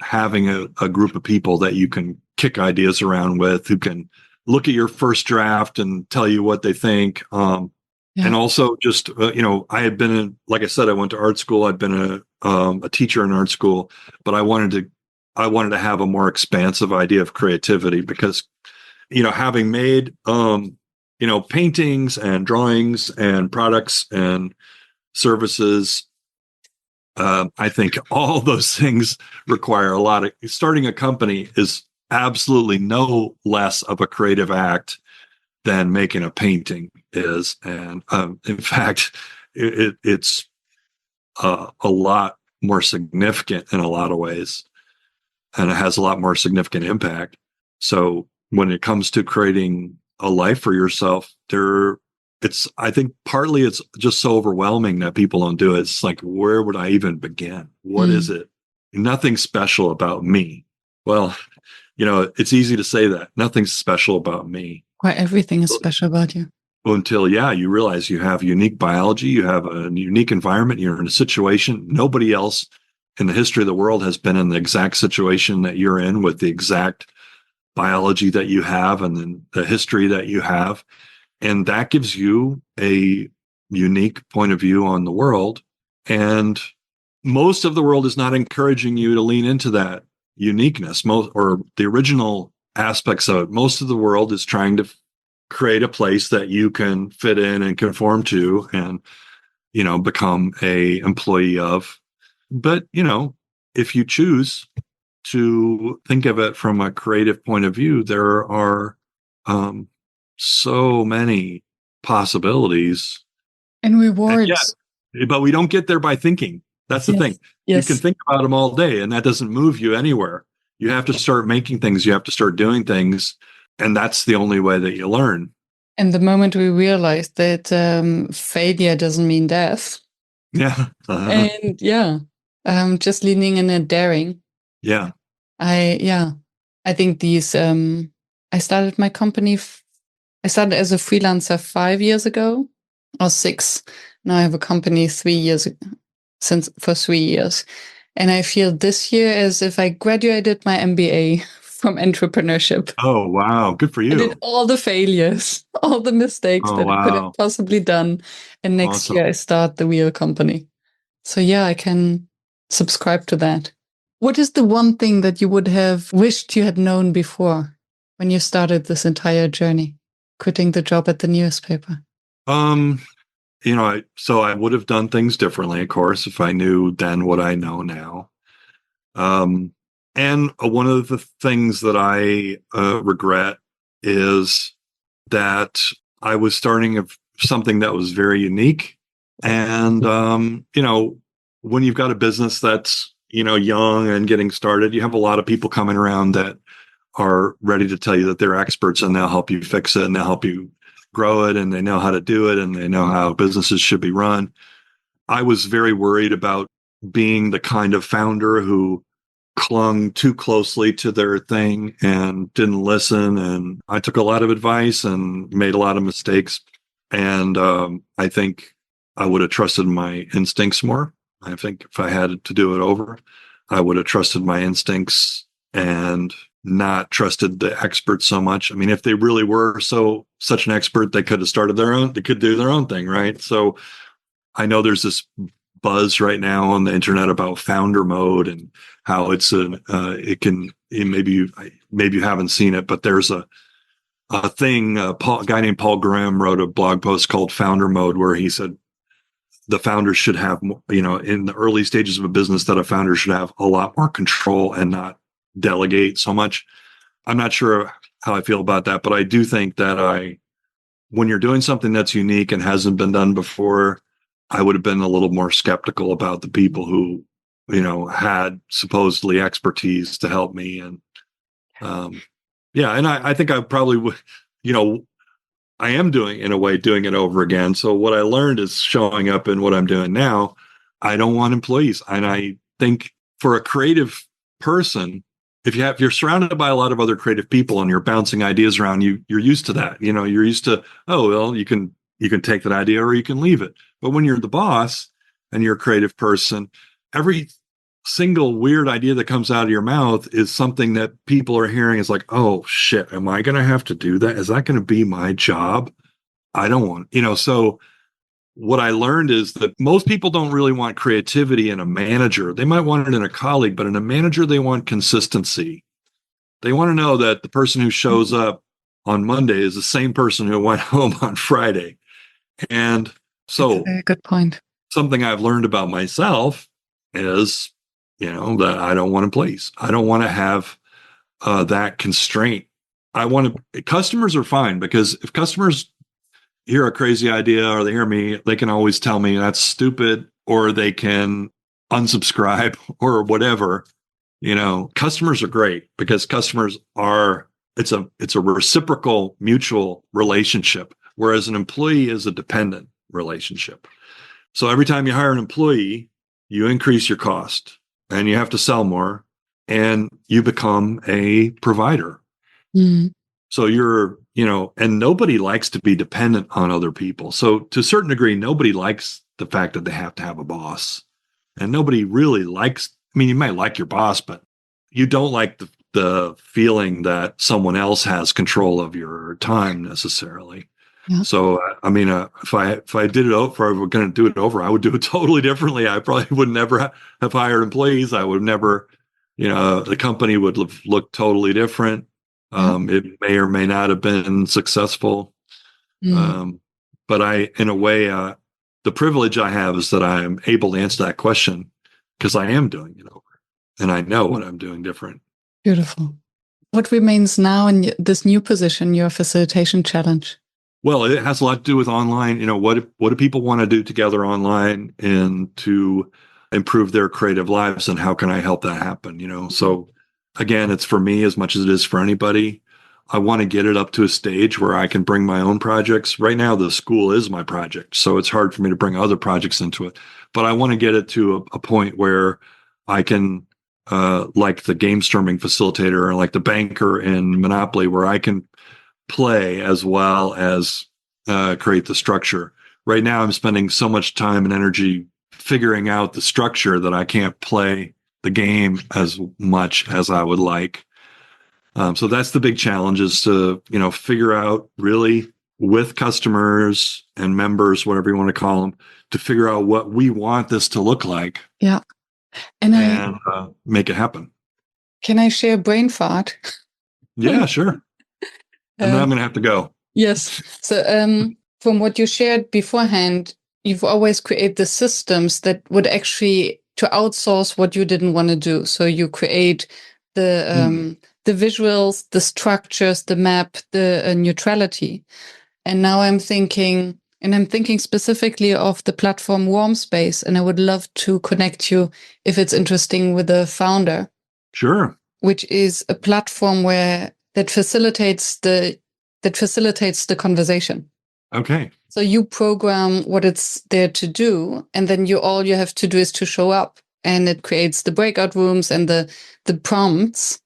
having a group of people that you can kick ideas around with, who can look at your first draft and tell you what they think. And also just, I had been like I said, I went to art school. I'd been a teacher in art school, but I wanted to have a more expansive idea of creativity, because, having made, paintings and drawings and products and services, I think all those things require a lot of, starting a company is absolutely no less of a creative act than making a painting is. And in fact, it's a lot more significant in a lot of ways, and it has a lot more significant impact. So when it comes to creating a life for yourself, I think partly it's just so overwhelming that people don't do it. It's like, where would I even begin? What is it? Nothing special about me. Well, it's easy to say that. Nothing's special about me. Why everything is special about you. Until, you realize you have unique biology, you have a unique environment, you're in a situation. Nobody else in the history of the world has been in the exact situation that you're in, with the exact biology that you have and then the history that you have. And that gives you a unique point of view on the world. And most of the world is not encouraging you to lean into that uniqueness, or the original aspects of it. Most of the world is trying to create a place that you can fit in and conform to and, become a employee of. But, if you choose to think of it from a creative point of view, there are so many possibilities and rewards. But we don't get there by thinking. That's the thing. Yes. You can think about them all day, and that doesn't move you anywhere. You have to start making things. You have to start doing things. And that's the only way that you learn. And the moment we realize that failure doesn't mean death. Yeah. And just leaning in and daring. Yeah. I think these, I started my company. I started as a freelancer 5 years ago, or 6. Now I have a company 3 years for 3 years. And I feel this year as if I graduated my MBA from entrepreneurship. Oh, wow. Good for you. I did all the failures, all the mistakes I could have possibly done. And next year I start the real company. So I can subscribe to that. What is the one thing that you would have wished you had known before when you started this entire journey, quitting the job at the newspaper? So I would have done things differently, of course, if I knew then what I know now. And one of the things that I regret is that I was starting something that was very unique. And, when you've got a business that's, young and getting started, you have a lot of people coming around that are ready to tell you that they're experts, and they'll help you fix it, and they'll help you grow it, and they know how to do it, and they know how businesses should be run. I was very worried about being the kind of founder who clung too closely to their thing and didn't listen. And I took a lot of advice and made a lot of mistakes. And I think I would have trusted my instincts more. I think if I had to do it over, I would have trusted my instincts and not trusted the experts so much. I mean, if they really were such an expert, they could have started they could do their own thing, right? So I know there's this buzz right now on the internet about founder mode and how maybe you haven't seen it, but there's a thing. A guy named Paul Graham wrote a blog post called Founder Mode, where he said the founders should have, in the early stages of a business, that a founder should have a lot more control and not delegate so much. I'm not sure how I feel about that, but I do think that when you're doing something that's unique and hasn't been done before, I would have been a little more skeptical about the people who, had supposedly expertise to help me. And and I think I probably would, I am doing it over again. So what I learned is showing up in what I'm doing now. I don't want employees. And I think for a creative person, if you're surrounded by a lot of other creative people and you're bouncing ideas around, you're used to that. You're used to, you can take that idea or you can leave it. But when you're the boss and you're a creative person, every single weird idea that comes out of your mouth is something that people are hearing is like, oh shit, am I going to have to do that? Is that going to be my job? I don't want, so what I learned is that most people don't really want creativity in a manager. They might want it in a colleague, but in a manager, they want consistency. They want to know that the person who shows up on Monday is the same person who went home on Friday. And so that's a very good point. Something I've learned about myself is, that I don't want employees. I don't want to have that constraint. Customers are fine, because if customers hear a crazy idea or they hear me, they can always tell me that's stupid, or they can unsubscribe or whatever. Customers are great, because it's a reciprocal mutual relationship, whereas an employee is a dependent relationship. So every time you hire an employee, you increase your cost and you have to sell more and you become a provider. Mm. So and nobody likes to be dependent on other people. So to a certain degree, nobody likes the fact that they have to have a boss, and nobody really likes, you might like your boss, but you don't like the feeling that someone else has control of your time necessarily. Yeah. So, if I did it over, if I were going to do it over, I would do it totally differently. I probably would never have hired employees. I would never, the company would look totally different. It may or may not have been successful. But in a way, the privilege I have is that I am able to answer that question because I am doing it over and I know what I'm doing different. Beautiful. What remains now in this new position, your facilitation challenge? Well, it has a lot to do with online. What do people want to do together online and to improve their creative lives, and how can I help that happen? So again, it's for me as much as it is for anybody. I want to get it up to a stage where I can bring my own projects. Right now, the school is my project, so it's hard for me to bring other projects into it. But I want to get it to a point where I can, like the Gamestorming facilitator or like the banker in Monopoly, where I can play as well as create the structure. Right now, I'm spending so much time and energy figuring out the structure that I can't play the game as much as I would like. So that's the big challenge, is to, figure out really with customers and members, whatever you want to call them, to figure out what we want this to look like. Yeah. And make it happen. Can I share a brain fart? Yeah, sure. And then I'm going to have to go. Yes. So from what you shared beforehand, you've always created the systems that would actually to outsource what you didn't want to do. So you create the visuals, the structures, the map, the neutrality. And now I'm thinking specifically of the platform Warm Space, and I would love to connect you, if it's interesting, with the founder. Sure. Which is a platform that facilitates the conversation. Okay. So you program what it's there to do, and then all you have to do is to show up. and it creates the breakout rooms and the prompts.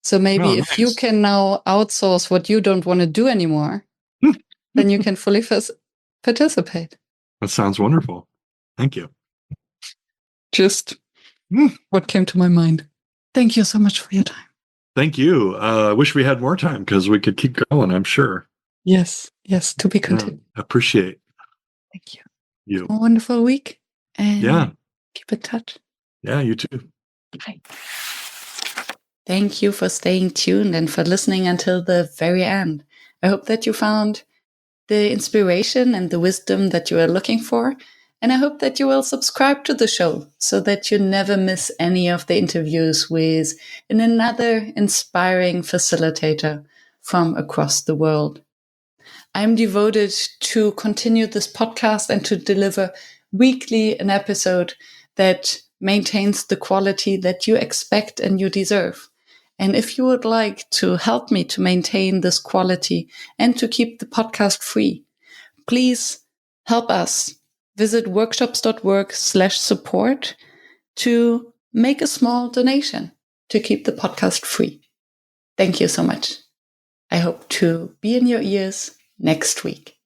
So maybe if you can now outsource what you don't want to do anymore, then you can fully participate. That sounds wonderful. Thank you. Just what came to my mind. Thank you so much for your time. Thank you. I wish we had more time because we could keep going, I'm sure. Yes, to be continued. Appreciate. Thank you. You. A wonderful week. And keep in touch. Yeah, you too. Bye. Thank you for staying tuned and for listening until the very end. I hope that you found the inspiration and the wisdom that you are looking for. And I hope that you will subscribe to the show so that you never miss any of the interviews with another inspiring facilitator from across the world. I'm devoted to continue this podcast and to deliver weekly an episode that maintains the quality that you expect and you deserve. And if you would like to help me to maintain this quality and to keep the podcast free, please help us. Visit workshops.work/support to make a small donation to keep the podcast free. Thank you so much. I hope to be in your ears next week.